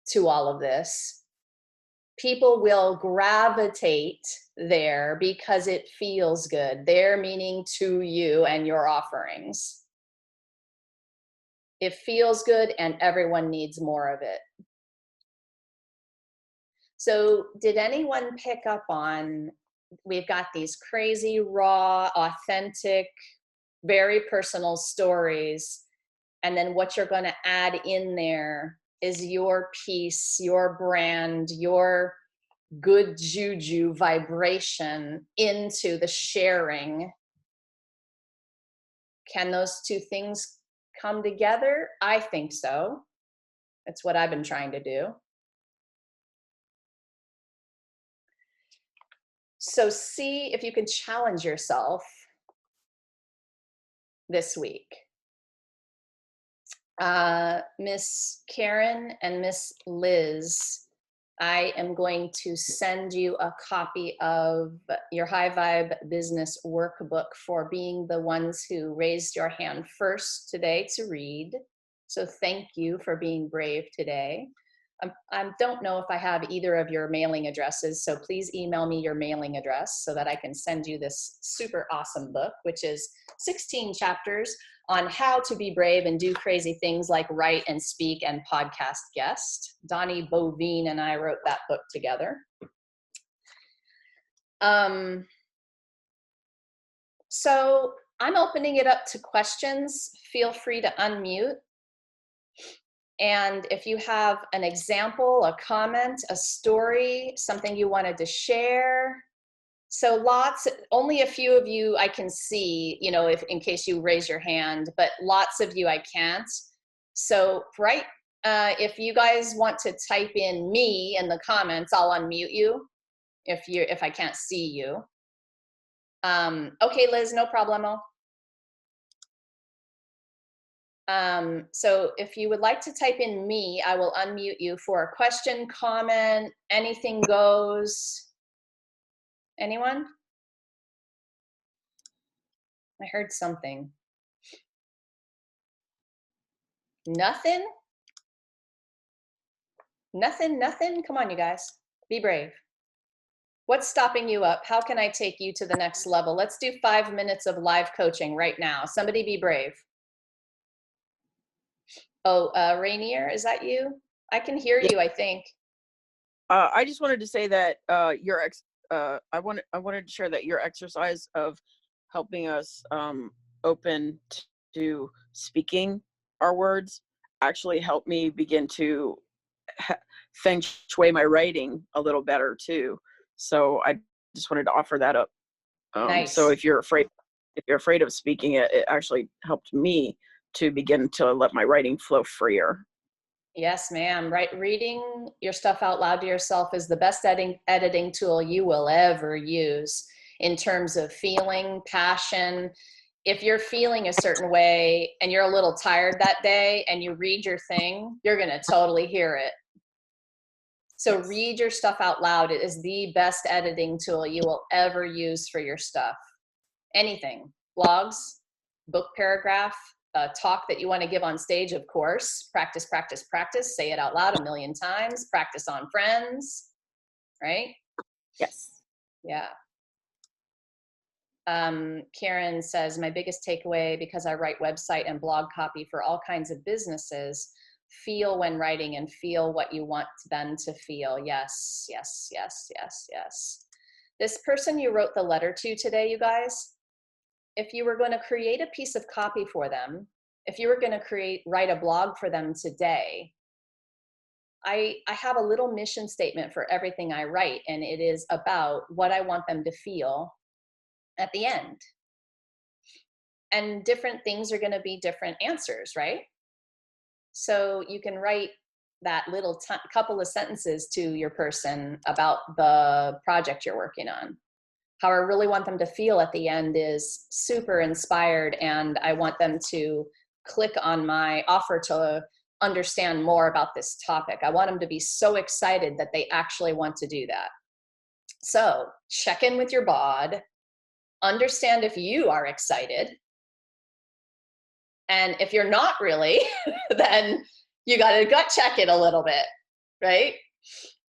to all of this, people will gravitate there because it feels good. There meaning to you and your offerings. It feels good and everyone needs more of it. So did anyone pick up on, we've got these crazy, raw, authentic, very personal stories, and then what you're going to add in there is your piece, your brand, your good juju vibration into the sharing. Can those two things come together? I think so. That's what I've been trying to do. So see if you can challenge yourself this week. Miss Karen and Miss Liz, I am going to send you a copy of your High Vibe Business Workbook for being the ones who raised your hand first today to read. So thank you for being brave today. I don't know if I have either of your mailing addresses, so please email me your mailing address so that I can send you this super awesome book, which is 16 chapters on how to be brave and do crazy things like write and speak and podcast guest. Donnie Bovine and I wrote that book together. So I'm opening it up to questions. Feel free to unmute. And if you have an example, a comment, a story, something you wanted to share. So only a few of you I can see, you know, if in case you raise your hand, but lots of you I can't. So if you guys want to type in me in the comments, I'll unmute you if I can't see you. Okay, Liz, no problemo. So if you would like to type in me, I will unmute you for a question, comment, anything goes. Anyone? I heard something. Nothing? Nothing? Come on, you guys. Be brave. What's stopping you up? How can I take you to the next level? Let's do 5 minutes of live coaching right now. Somebody be brave. Oh, Rainier, is that you? I can hear you, I think. I just wanted to say that I wanted to share that your exercise of helping us open to speaking our words actually helped me begin to feng shui my writing a little better too. So I just wanted to offer that up. Nice. So if you're afraid of speaking, it actually helped me to begin to let my writing flow freer. Yes, ma'am. Right. Reading your stuff out loud to yourself is the best editing tool you will ever use in terms of feeling, passion. If you're feeling a certain way and you're a little tired that day and you read your thing, you're going to totally hear it. So read your stuff out loud. It is the best editing tool you will ever use for your stuff. Anything, blogs, book paragraph, a talk that you want to give on stage, of course. Practice, practice, practice. Say it out loud 1,000,000 times. Practice on friends, right? Yes. Yeah. Karen says, my biggest takeaway, because I write website and blog copy for all kinds of businesses, feel when writing and feel what you want them to feel. Yes, yes, yes, yes, yes. This person you wrote the letter to today, you guys, if you were going to create a piece of copy for them, if you were going to write a blog for them today, I have a little mission statement for everything I write, and it is about what I want them to feel at the end. And different things are going to be different answers, right? So you can write that little couple of sentences to your person about the project you're working on. How I really want them to feel at the end is super inspired, and I want them to click on my offer to understand more about this topic. I want them to be so excited that they actually want to do that. So check in with your bod, understand if you are excited. And if you're not really, then you got to gut check it a little bit, right?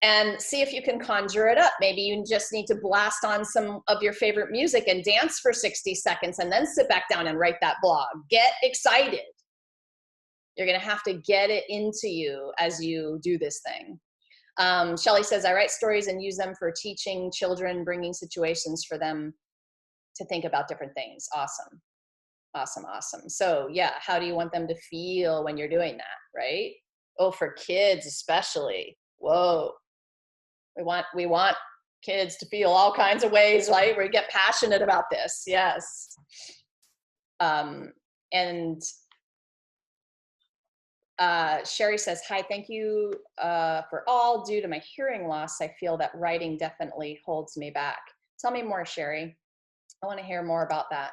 And see if you can conjure it up. Maybe you just need to blast on some of your favorite music and dance for 60 seconds and then sit back down and write that blog. Get excited. You're going to have to get it into you as you do this thing. Shelly says, I write stories and use them for teaching children, bringing situations for them to think about different things. Awesome. Awesome, awesome. So yeah, how do you want them to feel when you're doing that, right? Oh, for kids especially. Whoa. We want kids to feel all kinds of ways, right? We get passionate about this. Yes. And Sherry says, hi, thank you for all. Due to my hearing loss, I feel that writing definitely holds me back. Tell me more, Sherry. I want to hear more about that.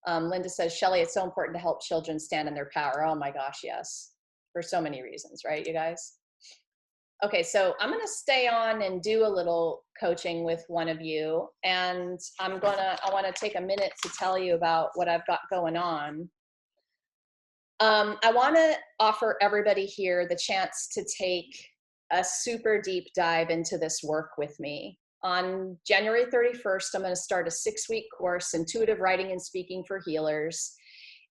Linda says, Shelley, it's so important to help children stand in their power. Oh my gosh, yes. For so many reasons, right, you guys? Okay, so I'm gonna stay on and do a little coaching with one of you, and I wanna take a minute to tell you about what I've got going on. I wanna offer everybody here the chance to take a super deep dive into this work with me. On January 31st, I'm gonna start a 6-week course, Intuitive Writing and Speaking for Healers.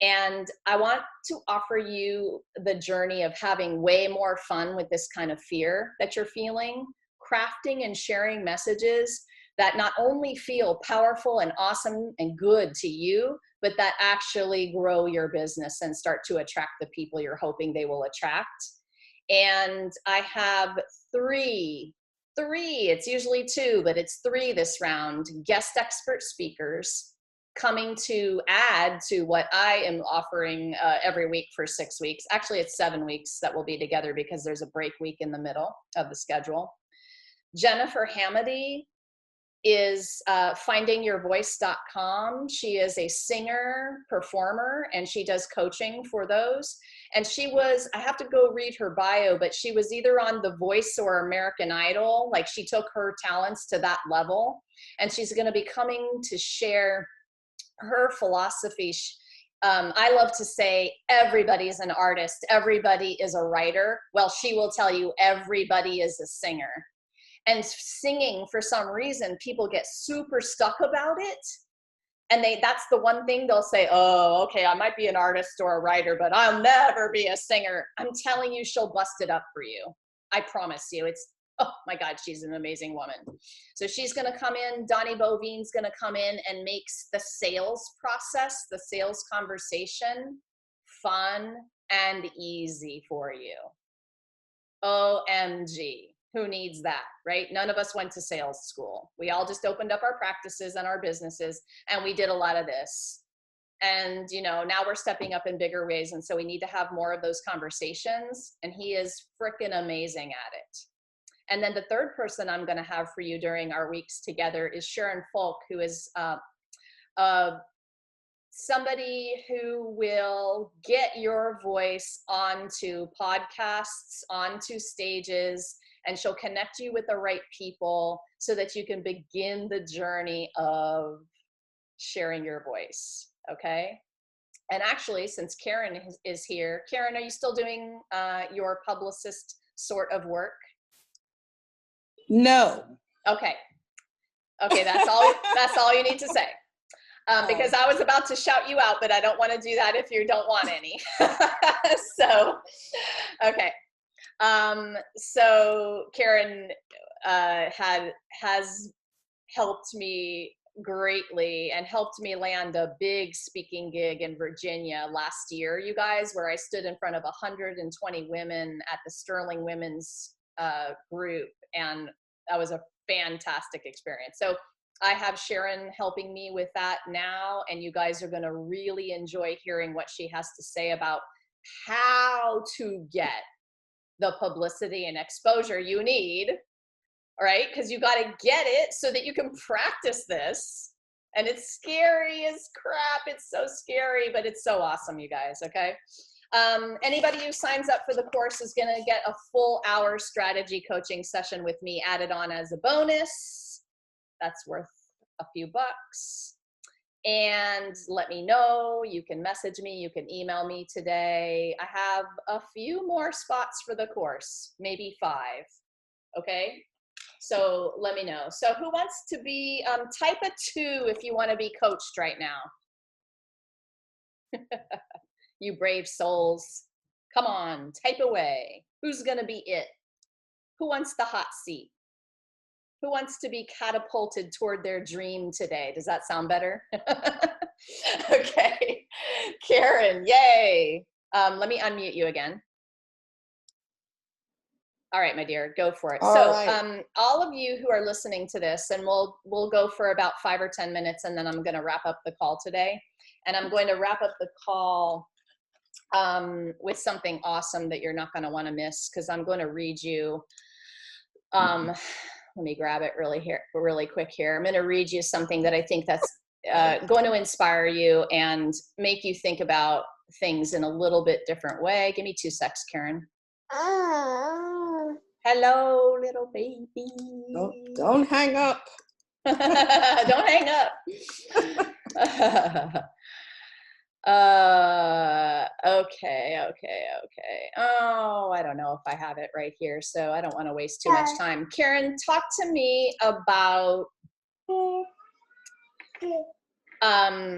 And I want to offer you the journey of having way more fun with this kind of fear that you're feeling, crafting and sharing messages that not only feel powerful and awesome and good to you, but that actually grow your business and start to attract the people you're hoping they will attract. And I have three, it's usually 2, but it's 3 this round, guest expert speakers coming to add to what I am offering every week for 6 weeks. Actually, it's 7 weeks that we'll be together because there's a break week in the middle of the schedule. Jennifer Hamady is findingyourvoice.com. She is a singer, performer, and she does coaching for those. And she was, I have to go read her bio, but she was either on The Voice or American Idol. Like, she took her talents to that level. And she's going to be coming to share her philosophy. I love to say everybody is an artist, everybody is a writer. Well, she will tell you everybody is a singer. And singing, for some reason, people get super stuck about it. And that's the one thing they'll say, oh, okay, I might be an artist or a writer, but I'll never be a singer. I'm telling you, she'll bust it up for you. I promise you. Oh my God, she's an amazing woman. So she's gonna come in, Donnie Bovine's gonna come in and makes the sales process, the sales conversation, fun and easy for you. OMG, who needs that, right? None of us went to sales school. We all just opened up our practices and our businesses, and we did a lot of this. And, you know, now we're stepping up in bigger ways. And so we need to have more of those conversations. And he is freaking amazing at it. And then the third person I'm going to have for you during our weeks together is Sharon Folk, who is somebody who will get your voice onto podcasts, onto stages, and she'll connect you with the right people so that you can begin the journey of sharing your voice, okay? And actually, since Karen is here, Karen, are you still doing your publicist sort of work? No. Okay. Okay, that's all you need to say. Because I was about to shout you out, but I don't want to do that if you don't want any. So, okay. So Karen has helped me greatly and helped me land a big speaking gig in Virginia last year, you guys, where I stood in front of 120 women at the Sterling Women's group, and that was a fantastic experience. So I have Sharon helping me with that now, and you guys are going to really enjoy hearing what she has to say about how to get the publicity and exposure you need, all right? Because you got to get it so that you can practice this. And it's scary as crap. It's so scary, but it's so awesome, you guys, okay? Anybody who signs up for the course is going to get a full hour strategy coaching session with me added on as a bonus. That's worth a few bucks. And let me know. You can message me. You can email me today. I have a few more spots for the course, maybe 5. Okay? So let me know. So who wants to be, type a 2 if you want to be coached right now. You brave souls. Come on, type away. Who's going to be it? Who wants the hot seat? Who wants to be catapulted toward their dream today? Does that sound better? Okay. Karen, yay. Let me unmute you again. All right, my dear, go for it. All right. All of you who are listening to this, and we'll go for about 5 or 10 minutes, and then I'm going to wrap up the call today. And I'm going to wrap up the call with something awesome that you're not going to want to miss, because I'm going to read you. Let me grab it really quick here. I'm going to read you something that I think that's going to inspire you and make you think about things in a little bit different way. Give me 2 secs, Karen. Hello, little baby. Don't hang up. Don't hang up. Okay. Oh, I don't know if I have it right here, so I don't want to waste too much time. Karen, talk to me about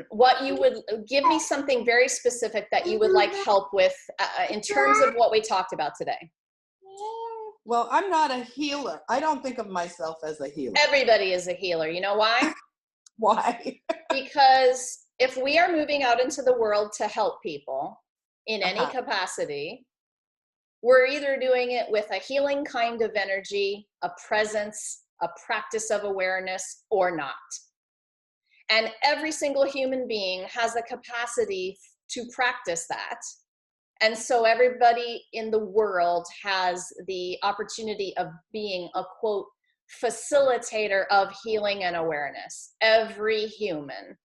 what you would give me something very specific that you would like help with in terms of what we talked about today. Well, I'm not a healer. I don't think of myself as a healer. Everybody is a healer. You know why? Why? Because if we are moving out into the world to help people in any capacity, we're either doing it with a healing kind of energy, a presence, a practice of awareness, or not. And every single human being has the capacity to practice that. And so everybody in the world has the opportunity of being a, quote, facilitator of healing and awareness. Every human.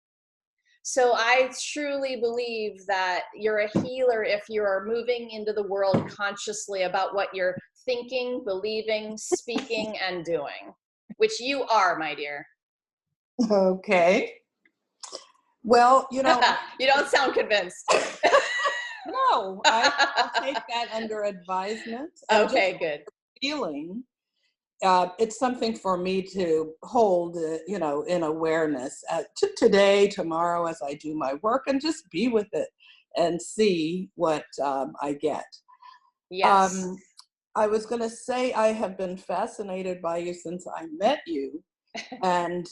So I truly believe that you're a healer if you are moving into the world consciously about what you're thinking, believing, speaking, and doing, which you are, my dear. Okay. Well, you know. You don't sound convinced. No, I'll take that under advisement. And okay, good. Feeling. It's something for me to hold, you know, in awareness today, tomorrow, as I do my work, and just be with it and see what I get. Yes. I was going to say I have been fascinated by you since I met you. And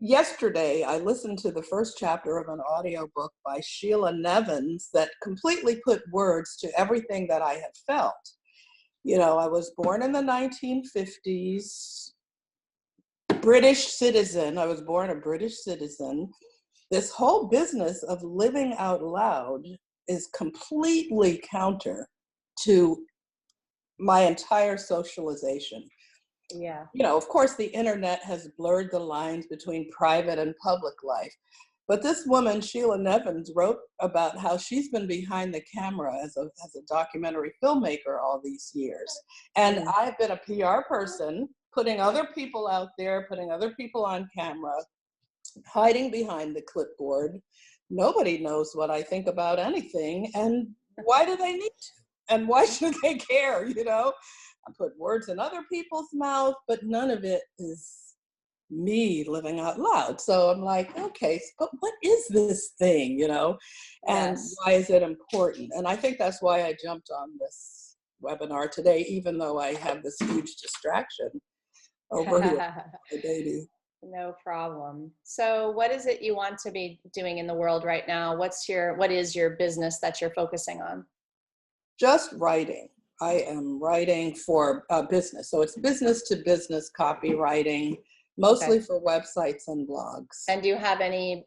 yesterday, I listened to the first chapter of an audiobook by Sheila Nevins that completely put words to everything that I had felt. You know, I was born in the 1950s, British citizen. I was born a British citizen. This whole business of living out loud is completely counter to my entire socialization. Yeah. You know, of course, the internet has blurred the lines between private and public life. But this woman, Sheila Nevins, wrote about how she's been behind the camera as a documentary filmmaker all these years. And I've been a PR person, putting other people out there, putting other people on camera, hiding behind the clipboard. Nobody knows what I think about anything. And why do they need to? And why should they care, you know? I put words in other people's mouth, but none of it is me living out loud. So I'm like, okay, but what is this thing, you know? And why is it important? And I think that's why I jumped on this webinar today, even though I have this huge distraction over here, my baby. No problem. So what is it you want to be doing in the world right now? What is your business that you're focusing on? Just writing. I am writing for business. So it's business to business copywriting, mostly for websites and blogs. And do you have any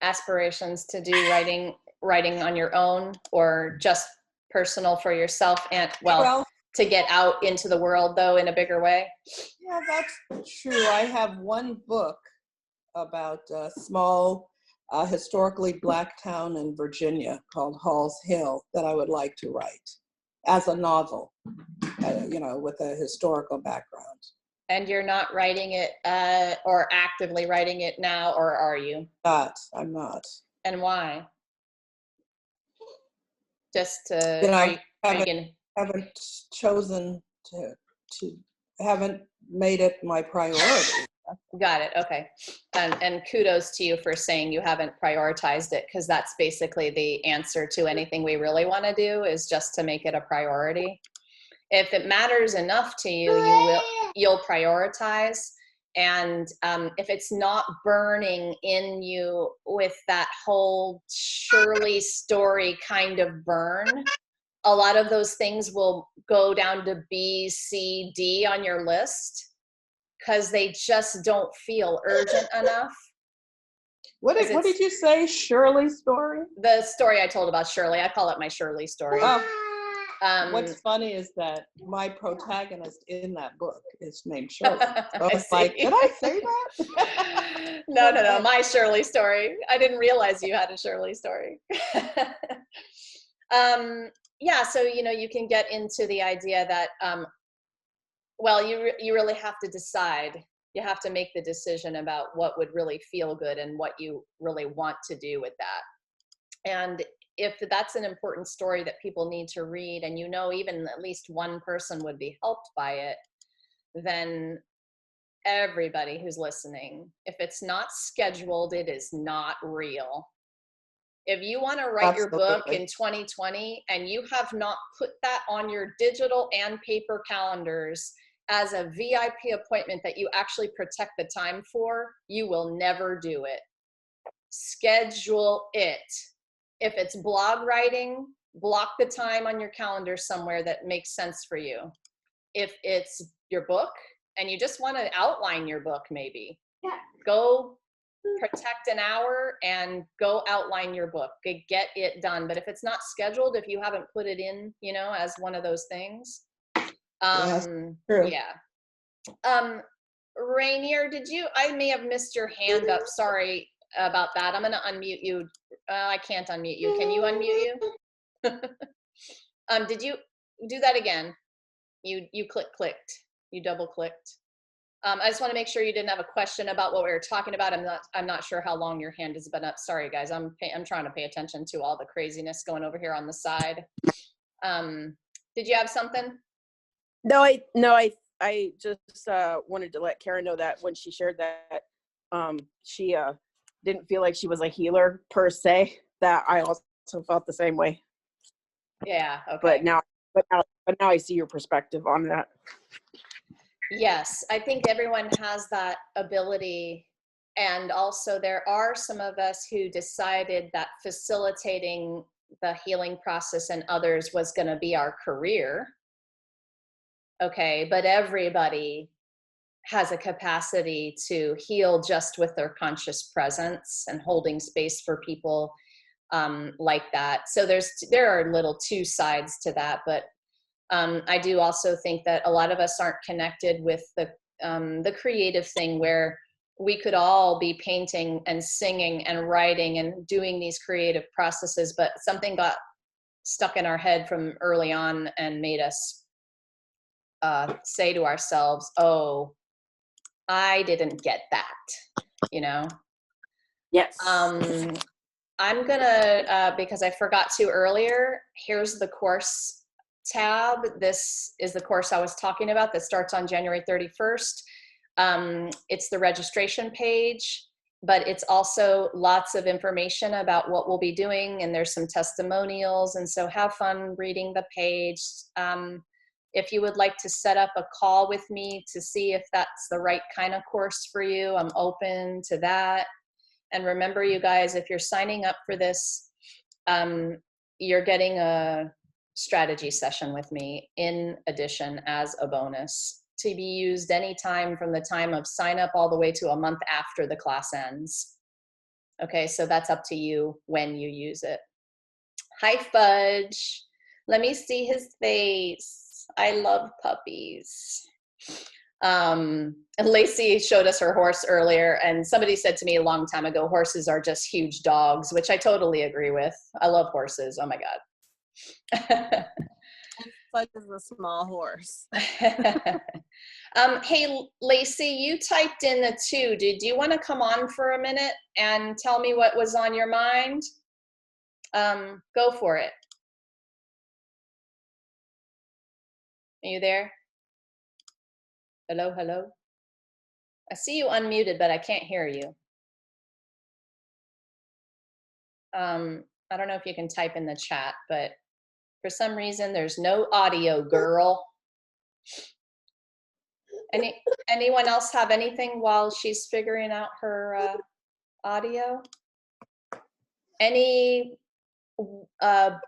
aspirations to do writing on your own, or just personal for yourself, and well to get out into the world though in a bigger way? Yeah, that's true. I have one book about a small historically Black town in Virginia called Halls Hill that I would like to write as a novel, you know, with a historical background. And you're not writing it or actively writing it now, or are you? I'm not. And why? Just to, you know, haven't chosen to haven't made it my priority. Got it. Okay. And kudos to you for saying you haven't prioritized it, because that's basically the answer to anything we really want to do, is just to make it a priority. If it matters enough to you, you'll prioritize. And if it's not burning in you with that whole Shirley story kind of burn, a lot of those things will go down to B, C, D on your list, because they just don't feel urgent enough. What 'Cause did it's- you say? Shirley's story? The story I told about Shirley, I call it my Shirley story. Oh, Um, what's funny is that my protagonist in that book is named Shirley. So I it's like, see. did I say that? No, my Shirley story. I didn't realize you had a Shirley story. Yeah, so you can get into the idea that well, you really have to decide. You have to make the decision about what would really feel good and what you really want to do with that. And if that's an important story that people need to read, and even at least one person would be helped by it, then everybody who's listening, if it's not scheduled, it is not real. If you want to write your book in 2020 and you have not put that on your digital and paper calendars as a VIP appointment that you actually protect the time for, you will never do it. Schedule it. If it's blog writing, block the time on your calendar somewhere that makes sense for you. If it's your book and you just want to outline your book, maybe go protect an hour and go outline your book. Get it done. But if it's not scheduled, if you haven't put it in, as one of those things, Yes, true. yeah. Rainier, I may have missed your hand up. Sorry about that. I'm going to unmute you. I can't unmute you. Can you unmute you? Did you do that again? You clicked. You double clicked. I just want to make sure you didn't have a question about what we were talking about. I'm not sure how long your hand has been up. Sorry, guys. I'm trying to pay attention to all the craziness going over here on the side. Did you have something? No, I just wanted to let Karen know that when she shared that, she didn't feel like she was a healer per se. That I also felt the same way. Yeah. Okay. But now I see your perspective on that. Yes, I think everyone has that ability. And also there are some of us who decided that facilitating the healing process and others was going to be our career. Okay, but everybody has a capacity to heal just with their conscious presence and holding space for people like that. So there are little two sides to that, but I do also think that a lot of us aren't connected with the creative thing where we could all be painting and singing and writing and doing these creative processes, but something got stuck in our head from early on and made us say to ourselves, oh, I didn't get that, Yes. I'm gonna, because I forgot to earlier, here's the course tab. This is the course I was talking about that starts on January 31st. It's the registration page, but it's also lots of information about what we'll be doing, and there's some testimonials, and so have fun reading the page. If you would like to set up a call with me to see if that's the right kind of course for you, I'm open to that. And remember, you guys, if you're signing up for this, you're getting a strategy session with me in addition as a bonus to be used anytime from the time of sign up all the way to a month after the class ends. Okay, so that's up to you when you use it. Hi, Fudge. Let me see his face. I love puppies. And Lacey showed us her horse earlier, and somebody said to me a long time ago, horses are just huge dogs, which I totally agree with. I love horses. Oh my God. Fudge is a small horse. Hey, Lacey, you typed in the 2. Do you want to come on for a minute and tell me what was on your mind? Go for it. Are you there? Hello, hello. I see you unmuted, but I can't hear you. I don't know if you can type in the chat, but for some reason there's no audio, girl. Anyone else have anything while she's figuring out her audio? Any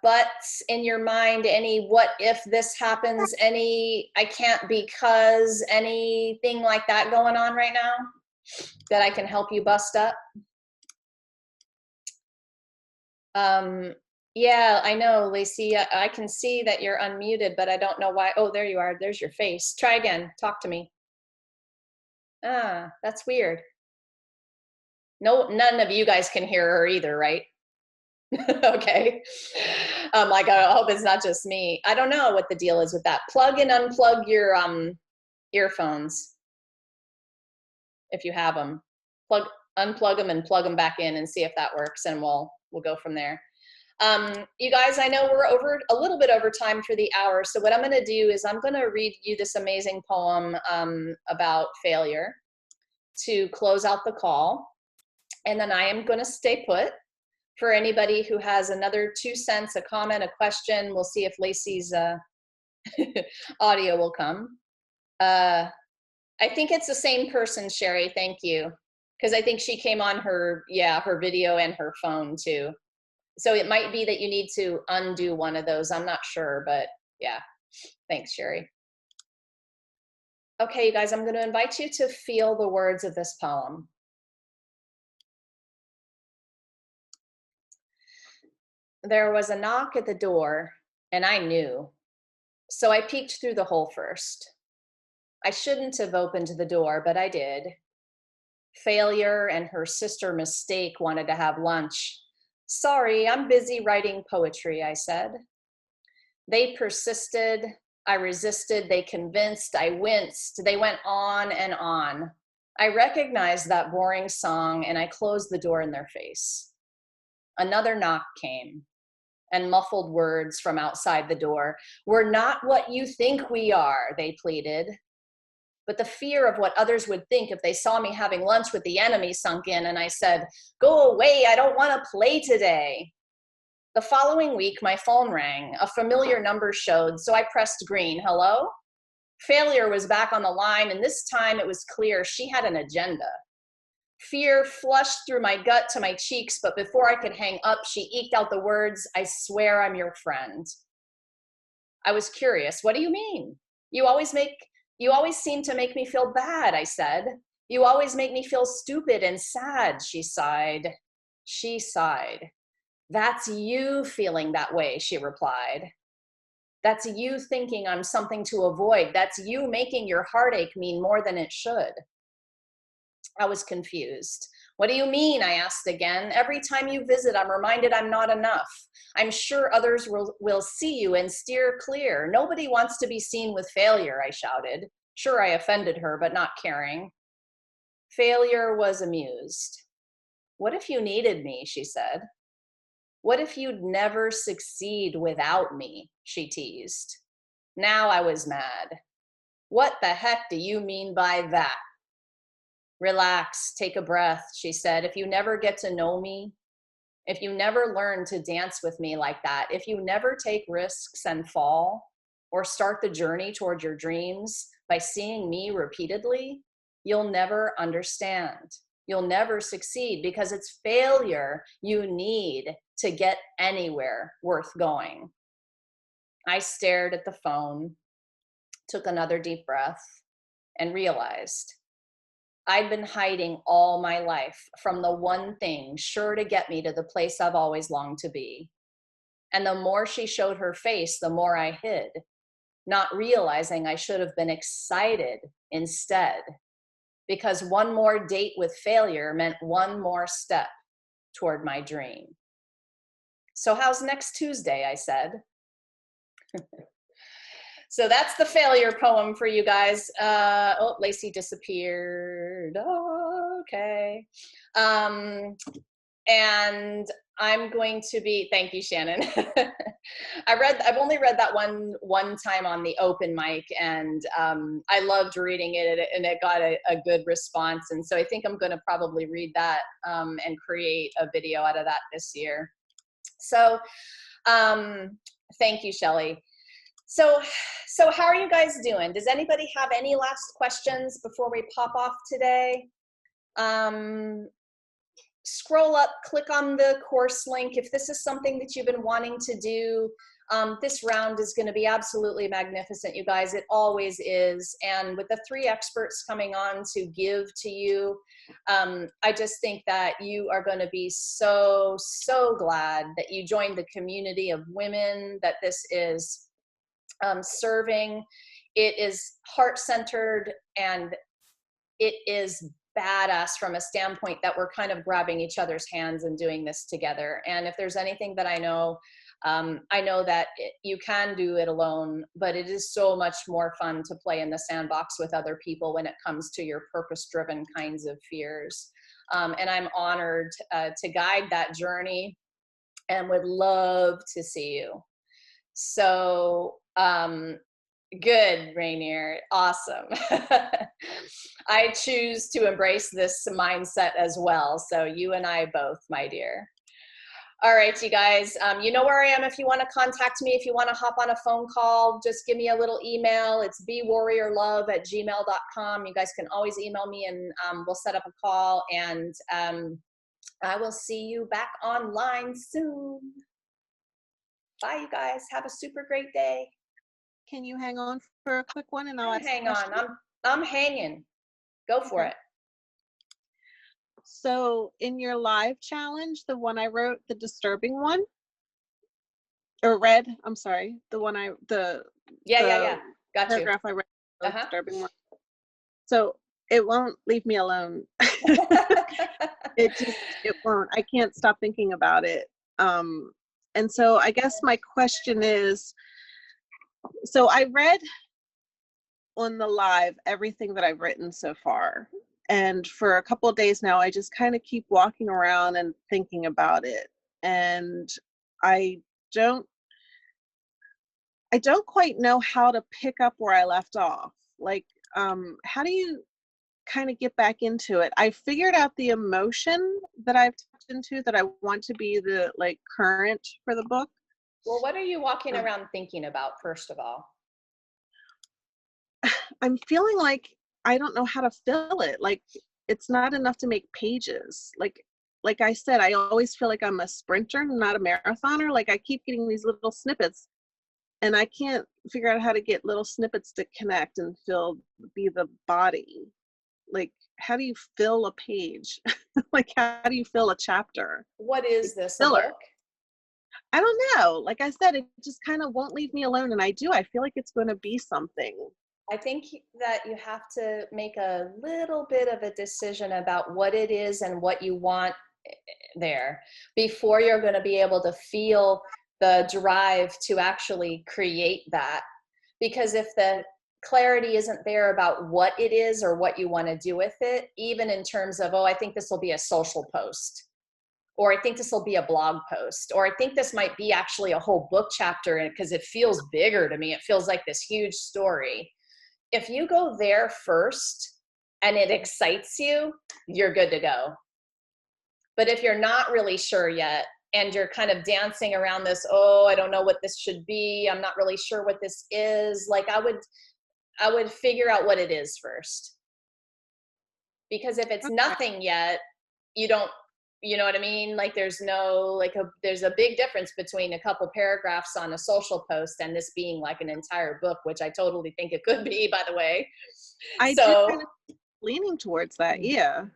buts in your mind? Any what if this happens? Any I can't because anything like that going on right now that I can help you bust up? Yeah, I know, Lacey. I can see that you're unmuted, but I don't know why. Oh, there you are. There's your face. Try again. Talk to me. Ah, that's weird. No, none of you guys can hear her either, right? Okay. Like, I hope it's not just me. I don't know what the deal is with that. Plug and unplug your earphones if you have them. Unplug them and plug them back in and see if that works, and we'll go from there. You guys, I know we're a little bit over time for the hour, so what I'm going to do is I'm going to read you this amazing poem about failure to close out the call, and then I am going to stay put. For anybody who has another 2 cents, a comment, a question, we'll see if Lacey's audio will come. I think it's the same person, Sherry. Thank you. Because I think she came on her video and her phone too. So it might be that you need to undo one of those. I'm not sure, but yeah. Thanks, Sherry. Okay, you guys, I'm going to invite you to feel the words of this poem. There was a knock at the door, and I knew. So I peeked through the hole first. I shouldn't have opened the door, but I did. Failure and her sister Mistake wanted to have lunch. Sorry, I'm busy writing poetry, I said. They persisted. I resisted. They convinced. I winced. They went on and on. I recognized that boring song, and I closed the door in their face. Another knock came, and muffled words from outside the door. We're not what you think we are, they pleaded. But the fear of what others would think if they saw me having lunch with the enemy sunk in, and I said, go away, I don't want to play today. The following week, my phone rang. A familiar number showed, so I pressed green. Hello? Failure was back on the line, and this time it was clear she had an agenda. Fear flushed through my gut to my cheeks, but before I could hang up, she eked out the words, I swear I'm your friend. I was curious. What do you mean? You always seem to make me feel bad, I said. You always make me feel stupid and sad, she sighed. She sighed. That's you feeling that way, she replied. That's you thinking I'm something to avoid. That's you making your heartache mean more than it should. I was confused. What do you mean? I asked again. Every time you visit, I'm reminded I'm not enough. I'm sure others will see you and steer clear. Nobody wants to be seen with failure, I shouted. Sure, I offended her, but not caring. Failure was amused. What if you needed me, she said. What if you'd never succeed without me, she teased. Now I was mad. What the heck do you mean by that? Relax, take a breath, she said. If you never get to know me, if you never learn to dance with me like that, if you never take risks and fall, or start the journey toward your dreams by seeing me repeatedly, you'll never understand. You'll never succeed because it's failure you need to get anywhere worth going. I stared at the phone, took another deep breath, and realized I'd been hiding all my life from the one thing sure to get me to the place I've always longed to be. And the more she showed her face, the more I hid, not realizing I should have been excited instead, because one more date with failure meant one more step toward my dream. So how's next Tuesday, I said. So that's the failure poem for you guys. Oh, Lacey disappeared. Oh, okay. And I'm going to be, thank you, Shannon. I've only read that one time on the open mic, and I loved reading it, and it got a good response. And so I think I'm going to probably read that and create a video out of that this year. So thank you, Shelley. So how are you guys doing? Does anybody have any last questions before we pop off today? Scroll up, click on the course link. If this is something that you've been wanting to do, This round is going to be absolutely magnificent, you guys. It always is. And with the 3 experts coming on to give to you, I just think that you are going to be so, so glad that you joined the community of women that this is serving. It is heart-centered, and it is badass from a standpoint that we're kind of grabbing each other's hands and doing this together. And if there's anything that I know that you can do it alone, but it is so much more fun to play in the sandbox with other people when it comes to your purpose-driven kinds of fears. And I'm honored to guide that journey and would love to see you. So, good, Rainier. Awesome. I choose to embrace this mindset as well. So you and I both, my dear. All right, you guys, you know where I am if you want to contact me, if you want to hop on a phone call, just give me a little email. It's bewarriorlove@gmail.com. You guys can always email me, and we'll set up a call, and I will see you back online soon. Bye, you guys. Have a super great day. Can you hang on for a quick one and I'll ask Hang a on. question? I'm hanging. Go for Okay. it. So in your live challenge, the one I wrote, the disturbing one, or read, I'm sorry, the one Yeah. Got you. paragraph I read, the Uh-huh. disturbing one. So it won't leave me alone. It won't. I can't stop thinking about it. And so I guess my question is, so I read on the live everything that I've written so far. And for a couple of days now, I just kind of keep walking around and thinking about it. And I don't quite know how to pick up where I left off. Like, how do you kind of get back into it? I figured out the emotion that I've tapped into that I want to be the like current for the book. Well, what are you walking around thinking about, first of all? I'm feeling like I don't know how to fill it. Like it's not enough to make pages. Like I said, I always feel like I'm a sprinter, not a marathoner. Like I keep getting these little snippets, and I can't figure out how to get little snippets to connect and be the body. Like, how do you fill a page? Like, how do you fill a chapter? What is this, a filler. book? I don't know. Like I said, it just kind of won't leave me alone. And I feel like it's going to be something. I think that you have to make a little bit of a decision about what it is and what you want there before you're going to be able to feel the drive to actually create that. Because if the clarity isn't there about what it is or what you want to do with it, even in terms of, oh, I think this will be a social post, or I think this will be a blog post, or I think this might be actually a whole book chapter in it because it feels bigger to me. It feels like this huge story. If you go there first and it excites you, you're good to go. But if you're not really sure yet and you're kind of dancing around this, oh, I don't know what this should be, I'm not really sure what this is, like I would figure out what it is first. Because if it's nothing yet, you don't, you know what I mean? Like there's a big difference between a couple paragraphs on a social post and this being like an entire book, which I totally think it could be, by the way. I do kind of leaning towards that. Yeah.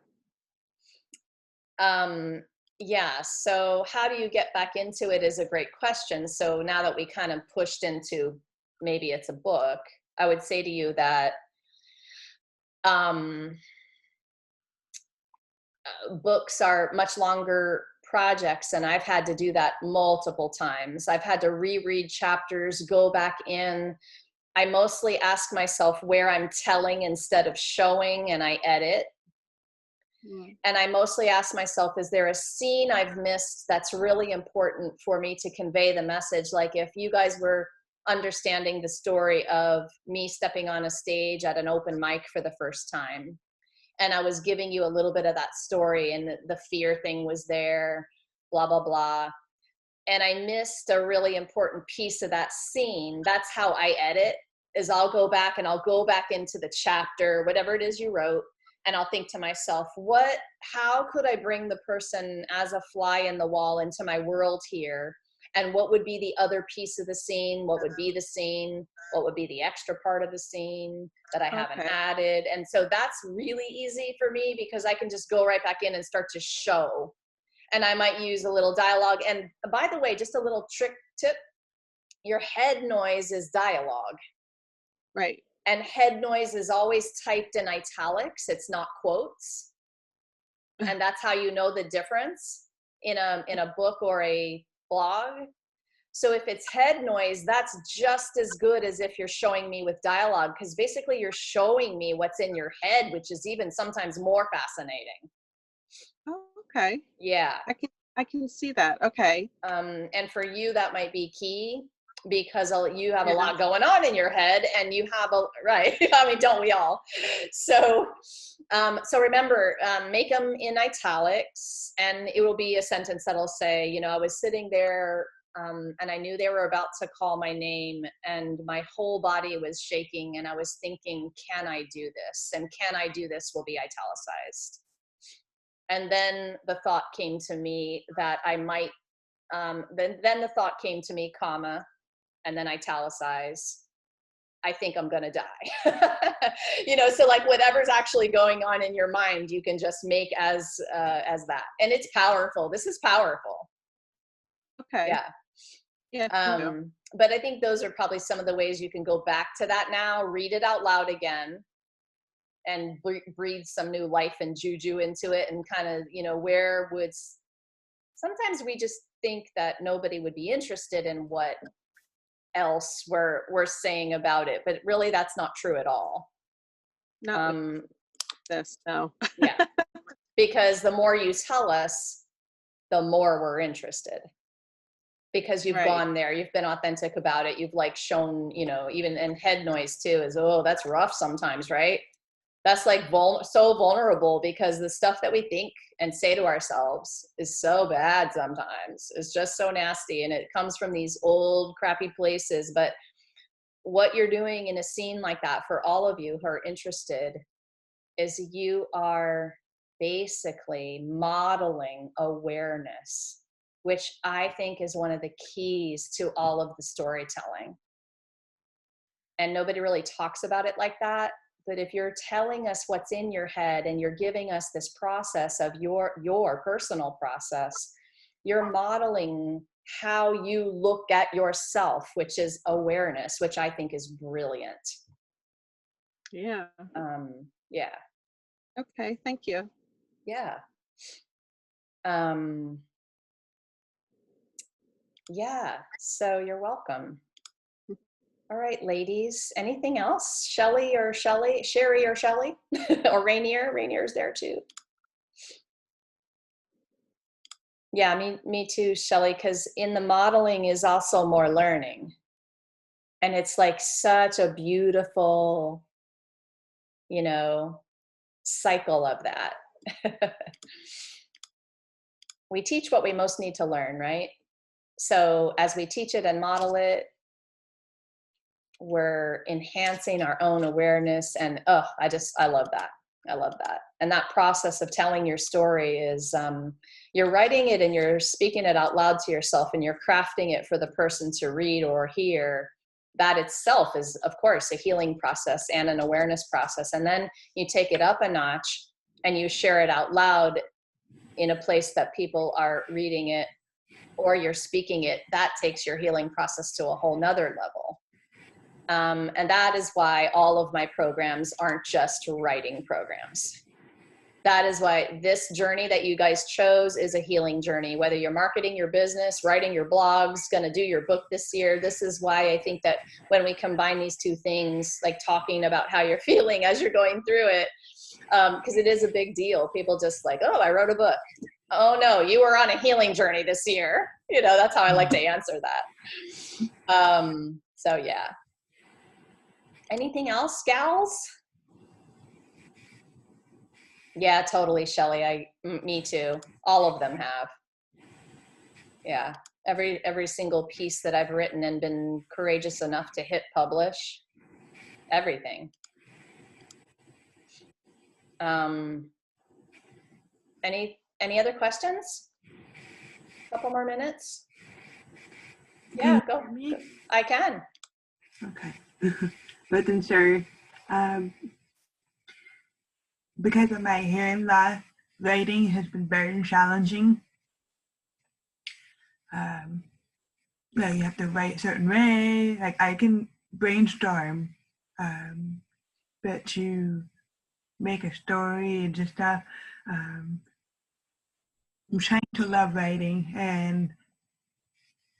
Yeah. So how do you get back into it is a great question. So now that we kind of pushed into maybe it's a book, I would say to you that, books are much longer projects, and I've had to do that multiple times. I've had to reread chapters, go back in. I mostly ask myself where I'm telling instead of showing, and I edit. And I mostly ask myself, is there a scene I've missed that's really important for me to convey the message? Like if you guys were understanding the story of me stepping on a stage at an open mic for the first time, and I was giving you a little bit of that story, and the fear thing was there, blah, blah, blah. And I missed a really important piece of that scene. That's how I edit, is I'll go back into the chapter, whatever it is you wrote, and I'll think to myself, how could I bring the person as a fly in the wall into my world here and what would be the other piece of the scene, what would be the scene, what would be the extra part of the scene that I haven't Okay. added. And so that's really easy for me because I can just go right back in and start to show. And I might use a little dialogue. And by the way, just a little trick tip, your head noise is dialogue. Right. And head noise is always typed in italics. It's not quotes. And that's how you know the difference in a book or a blog. So if it's head noise, that's just as good as if you're showing me with dialogue, because basically you're showing me what's in your head, which is even sometimes more fascinating. Oh, okay. Yeah. I can see that. Okay. And for you, that might be key because you have a Yeah. lot going on in your head, and you have right. I mean, don't we all? So, so remember, make them in italics, and it will be a sentence that'll say, you know, I was sitting there, and I knew they were about to call my name, and my whole body was shaking, and I was thinking, can I do this? And can I do this will be italicized. And then the thought came to me that I might, then the thought came to me, comma, and then italicize, I think I'm gonna die. You know, so like whatever's actually going on in your mind, you can just make as that. And it's powerful. This is powerful. Okay. Yeah. Yeah. But I think those are probably some of the ways you can go back to that now, read it out loud again, and breathe some new life and juju into it, and kind of, you know, where would, sometimes we just think that nobody would be interested in what else we're saying about it, but really that's not true at all. Not with this, no. Yeah, because the more you tell us, the more we're interested, because you've Right. gone there, you've been authentic about it, you've like shown, you know, even in head noise too is, oh, that's rough sometimes, right? That's like so vulnerable, because the stuff that we think and say to ourselves is so bad sometimes. It's just so nasty, and it comes from these old crappy places. But what you're doing in a scene like that, for all of you who are interested, is you are basically modeling awareness, which I think is one of the keys to all of the storytelling. And nobody really talks about it like that. But if you're telling us what's in your head, and you're giving us this process of your personal process, you're modeling how you look at yourself, which is awareness, which I think is brilliant. Yeah. Yeah. Okay. Thank you. Yeah. Yeah. So you're welcome. All right, ladies. Anything else? Sherry or Shelley? Or Rainier? Rainier's there too. Yeah, me too, Shelley, because in the modeling is also more learning. And it's like such a beautiful, you know, cycle of that. We teach what we most need to learn, right? So as we teach it and model it, we're enhancing our own awareness. And I love that. I love that. And that process of telling your story is, you're writing it and you're speaking it out loud to yourself, and you're crafting it for the person to read or hear. That itself is, of course, a healing process and an awareness process. And then you take it up a notch and you share it out loud in a place that people are reading it, or you're speaking it. That takes your healing process to a whole nother level. And that is why all of my programs aren't just writing programs. That is why this journey that you guys chose is a healing journey, whether you're marketing your business, writing your blogs, going to do your book this year. This is why I think that when we combine these two things, like talking about how you're feeling as you're going through it, because it is a big deal. People just like, oh, I wrote a book. Oh no, you were on a healing journey this year. You know, that's how I like to answer that. So yeah. Anything else, gals? Yeah, totally, Shelley. Me too. All of them have. Yeah, every single piece that I've written and been courageous enough to hit publish, everything. Any other questions? Couple more minutes. Yeah, Can you go. hear me? I can. Okay. Wasn't sure. Um, because of my hearing loss, writing has been very challenging. Like you have to write a certain way. Like I can brainstorm, but to make a story and just stuff, um, I'm trying to love writing and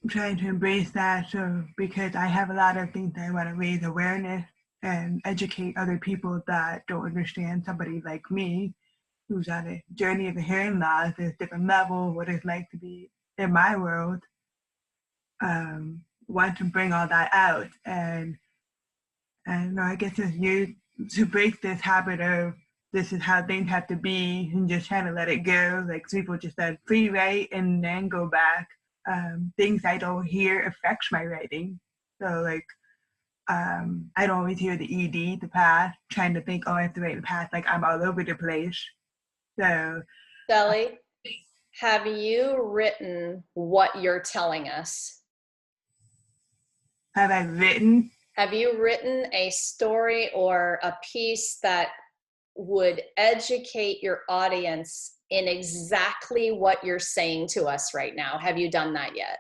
I'm trying to embrace that. So because I have a lot of things that I want to raise awareness and educate other people that don't understand somebody like me who's on a journey of the hearing loss at a different level, what it's like to be in my world. Want to bring all that out and I guess it's you to break this habit of this is how things have to be and just trying to let it go. Like people just said free write and then go back. Things I don't hear affects my writing. So like I don't always hear the ED, the past, trying to think, oh, I have to write the past, like I'm all over the place. So Sally, have you written what you're telling us? have I written? Have you written a story or a piece that would educate your audience in exactly what you're saying to us right now? Have you done that yet?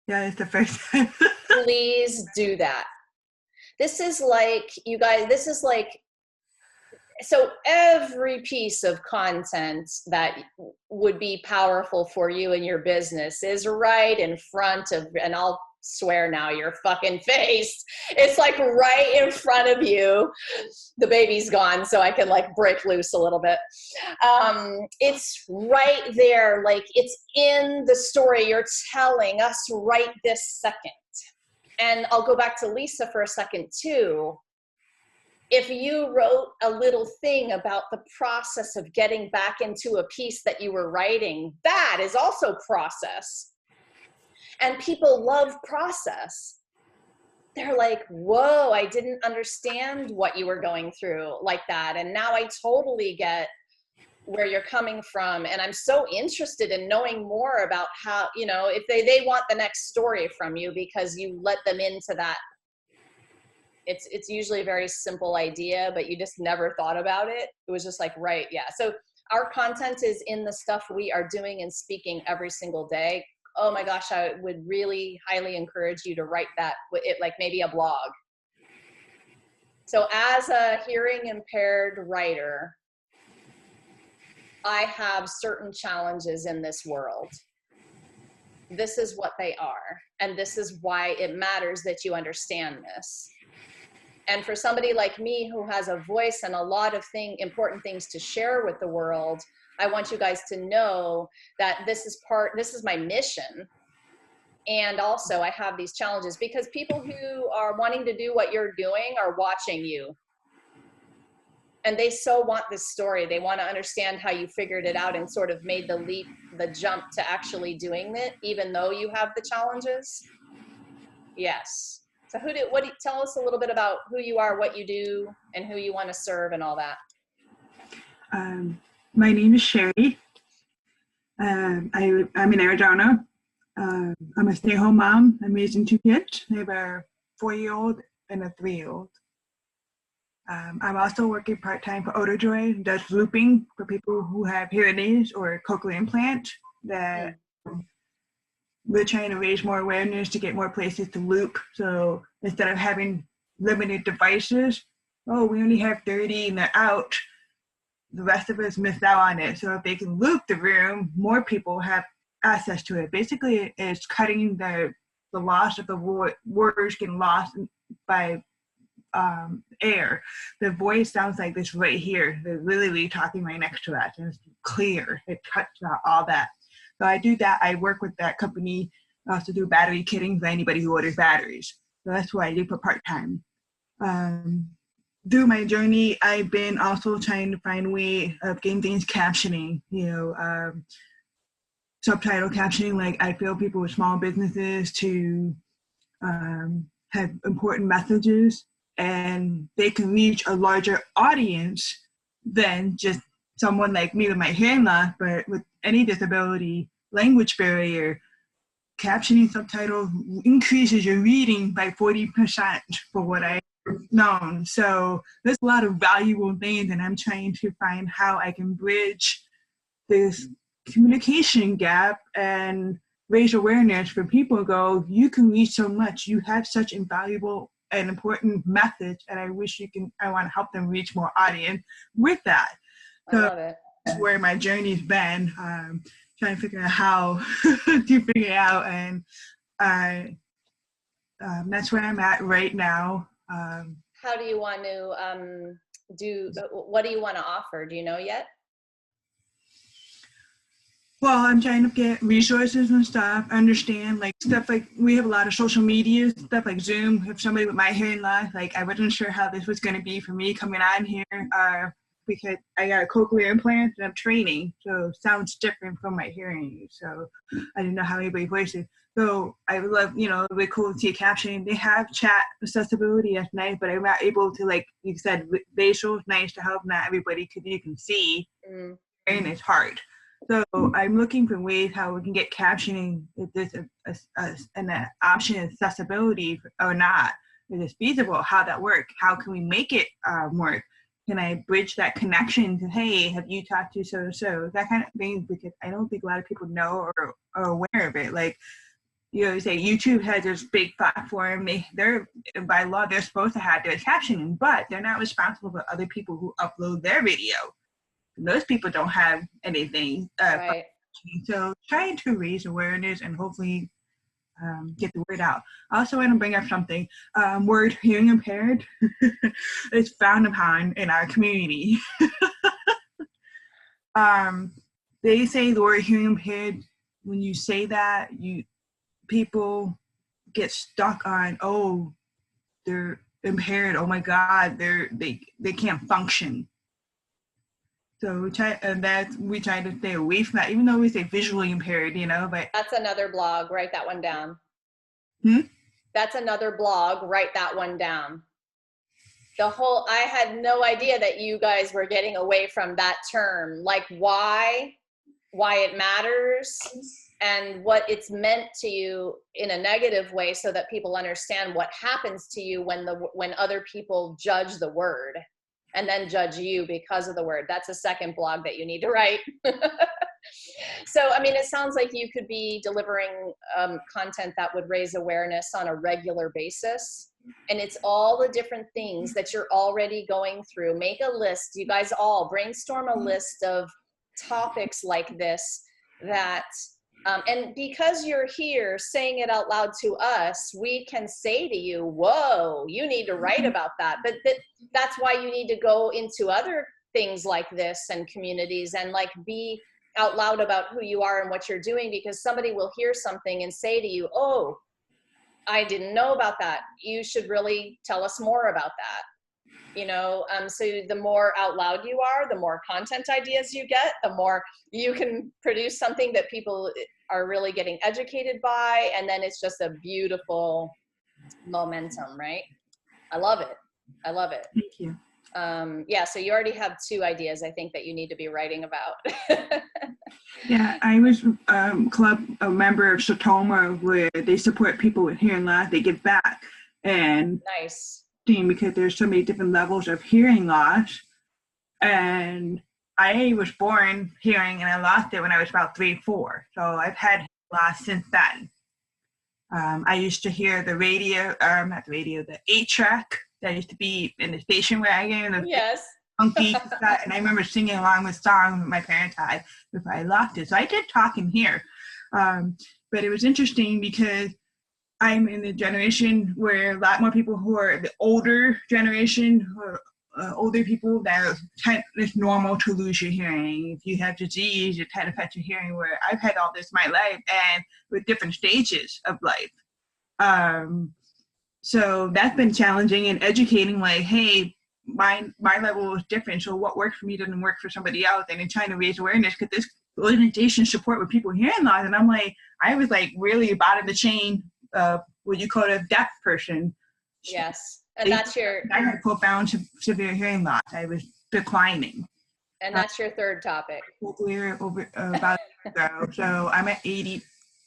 Yeah, it's the first time. Please do that. This is like, you guys, this is like, so every piece of content that would be powerful for you in your business is right in front of, and I'll swear now, your fucking face. It's like right in front of you. The baby's gone, so I can like break loose a little bit. It's right there, like it's in the story you're telling us right this second. And I'll go back to Lisa for a second too. If you wrote a little thing about the process of getting back into a piece that you were writing, that is also process. And people love process. They're like, whoa, I didn't understand what you were going through like that. And now I totally get where you're coming from. And I'm so interested in knowing more about how, you know, if they want the next story from you because you let them into that. It's usually a very simple idea, but you just never thought about it. It was just like, right, yeah. So our content is in the stuff we are doing and speaking every single day. Oh my gosh, I would really highly encourage you to write that, like maybe a blog. So as a hearing impaired writer, I have certain challenges in this world. This is what they are. And this is why it matters that you understand this. And for somebody like me who has a voice and a lot of important things to share with the world, I want you guys to know that this is my mission. And also I have these challenges because people who are wanting to do what you're doing are watching you. And they so want this story. They want to understand how you figured it out and sort of made the leap, the jump to actually doing it, even though you have the challenges. Yes. So tell us a little bit about who you are, what you do, and who you want to serve and all that. My name is Sherry. I'm in Arizona. I'm a stay-at-home mom. I'm raising 2 kids. I have a 4-year-old and a 3-year-old. I'm also working part-time for OtoJoy, does looping for people who have hearing aids or cochlear implant. That we're trying to raise more awareness to get more places to loop. So instead of having limited devices, oh, we only have 30 and they're out. The rest of us missed out on it. So if they can loop the room, more people have access to it. Basically, it's cutting the loss of the words getting lost by air. The voice sounds like this right here. They're literally talking right next to us, and it's clear. It cuts out all that. So I do that. I work with that company. I also do battery kitting for anybody who orders batteries. So that's what I do for part-time. Through my journey, I've been also trying to find a way of getting things captioning, subtitle captioning. Like I feel people with small businesses to have important messages and they can reach a larger audience than just someone like me with my hearing loss, but with any disability, language barrier, captioning subtitles increases your reading by 40% for what I've known. So there's a lot of valuable things, and I'm trying to find how I can bridge this communication gap and raise awareness for people to go, you can reach so much. You have such invaluable and important message, and I wish I want to help them reach more audience with that. I love it. That's where my journey's been, trying to figure out how to figure it out, and that's where I'm at right now. How do you want to what do you want to offer? Do you know yet? Well, I'm trying to get resources and stuff, understand like stuff like we have a lot of social media stuff like Zoom. If somebody with my hearing loss, like I wasn't sure how this was going to be for me coming on here because I got a cochlear implant and I'm training, so it sounds different from my hearing. So I didn't know how anybody voiced it. So I would love, it would be cool to see a captioning. They have chat accessibility at night, but I'm not able to, like you said, facial is nice to help. Not everybody, because you can see, and it's hard. So I'm looking for ways how we can get captioning if there's an option accessibility or not. If it's feasible, how that work? How can we make it work? Can I bridge that connection to, hey, have you talked to so? That kind of thing, because I don't think a lot of people know or are aware of it. Like, you say YouTube has this big platform. They're by law, they're supposed to have their captioning, but they're not responsible for other people who upload their video. Those people don't have anything. Right. So trying to raise awareness and hopefully get the word out. I also want to bring up something. Word hearing impaired is frowned upon in our community. They say the word hearing impaired, when you say that, people get stuck on, oh, they're impaired. Oh my God, they can't function. So we try to stay away from that, even though we say visually impaired, but That's another blog. Write that one down. Hmm? That's another blog. Write that one down. I had no idea that you guys were getting away from that term, like why it matters and what it's meant to you in a negative way, so that people understand what happens to you when other people judge the word and then judge you because of the word. That's a second blog that you need to write. So, I mean, it sounds like you could be delivering content that would raise awareness on a regular basis. And it's all the different things that you're already going through. Make a list. You guys all brainstorm a list of topics like this that, and because you're here saying it out loud to us, we can say to you, whoa, you need to write about that. But that's why you need to go into other things like this and communities and like be out loud about who you are and what you're doing, because somebody will hear something and say to you, oh, I didn't know about that. You should really tell us more about that. So the more out loud you are, the more content ideas you get, the more you can produce something that people are really getting educated by. And then it's just a beautiful momentum, right? I love it. I love it. Thank you. Yeah, so you already have 2 ideas, I think, that you need to be writing about. Yeah, I was a member of Satoma, where they support people with hearing loss. They give back, and Nice. because there's so many different levels of hearing loss, and I was born hearing and I lost it when I was about 3 or 4. So I've had loss since then. I used to hear the radio, not the radio, the 8-track that used to be in the station wagon. Yes. Funky stuff, and I remember singing along with songs my parents had before I lost it. So I did talk in here. But it was interesting because I'm in the generation where a lot more people who are the older generation, older people, that it's normal to lose your hearing. If you have disease, it kind of affects your hearing, where I've had all this my life and with different stages of life. So that's been challenging and educating, like, hey, my level is different, so what works for me doesn't work for somebody else. And in trying to raise awareness, because this organization support with people hearing loss, and I was like really bottom of the chain, what you call a deaf person. Yes. And that's I had profound severe hearing loss. I was declining. And that's your third topic. We're over about ago. So I'm at 80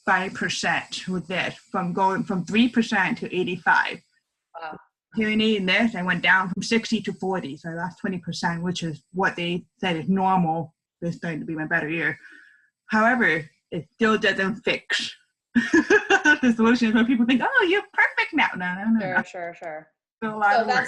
5% with this, from going from 3% to 85. Wow. Hearing aid in this, I went down from 60 to 40, so I lost 20%, which is what they said is normal. This is going to be my better year. However, it still doesn't fix the solution where people think, oh, you're perfect now. No. Sure. Still a lot So of work.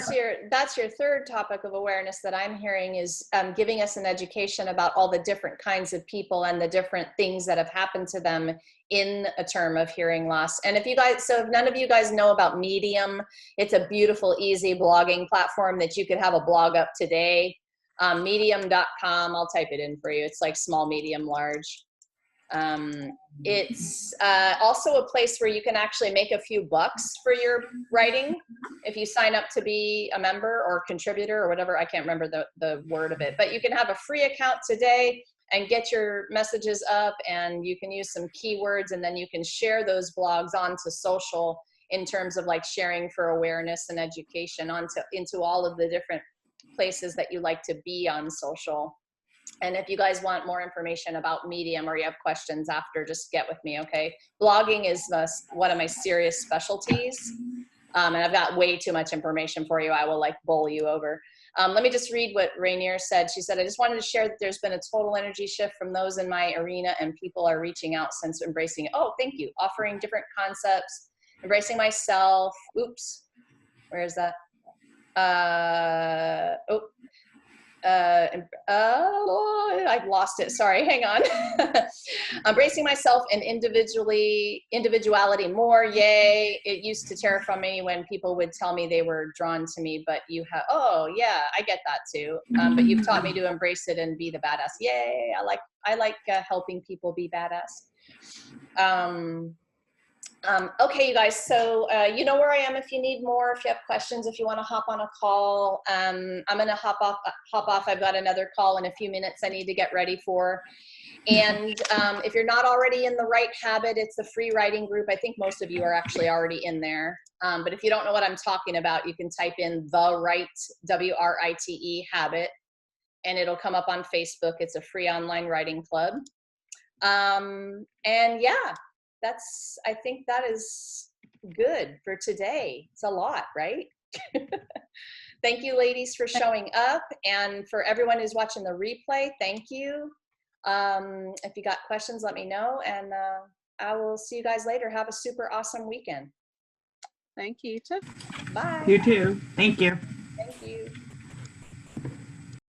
that's your third topic of awareness that I'm hearing is giving us an education about all the different kinds of people and the different things that have happened to them in a term of hearing loss. And if none of you guys know about Medium, it's a beautiful, easy blogging platform that you could have a blog up today. Medium.com, I'll type it in for you. It's like small, medium, large. It's also a place where you can actually make a few bucks for your writing if you sign up to be a member or contributor or whatever. I can't remember the word of it, but you can have a free account today and get your messages up, and you can use some keywords, and then you can share those blogs onto social in terms of like sharing for awareness and education into all of the different places that you like to be on social. And if you guys want more information about Medium or you have questions after, just get with me, okay? Blogging is one of my serious specialties. And I've got way too much information for you. I will like bowl you over. Let me just read what Rainier said. She said, I just wanted to share that there's been a total energy shift from those in my arena, and people are reaching out since embracing it. Oh, thank you. Offering different concepts, embracing myself. Oops, where is that? I've lost it. Sorry, hang on. Embracing myself and individuality more. Yay. It used to terrify me when people would tell me they were drawn to me, but you have, oh yeah, I get that too. But you've taught me to embrace it and be the badass. Yay. I like helping people be badass. Okay, you guys, so you know where I am if you need more, if you have questions, if you want to hop on a call. I'm going to hop off. I've got another call in a few minutes I need to get ready for. And if you're not already in the Write Habit, it's a free writing group. I think most of you are actually already in there. But if you don't know what I'm talking about, you can type in the Write, W-R-I-T-E, Habit, and it'll come up on Facebook. It's a free online writing club. And yeah. I think that is good for today. It's a lot, right? Thank you, ladies, for showing up. And for everyone who's watching the replay, thank you. If you got questions, let me know. And I will see you guys later. Have a super awesome weekend. Thank you, too. Bye. You too. Thank you.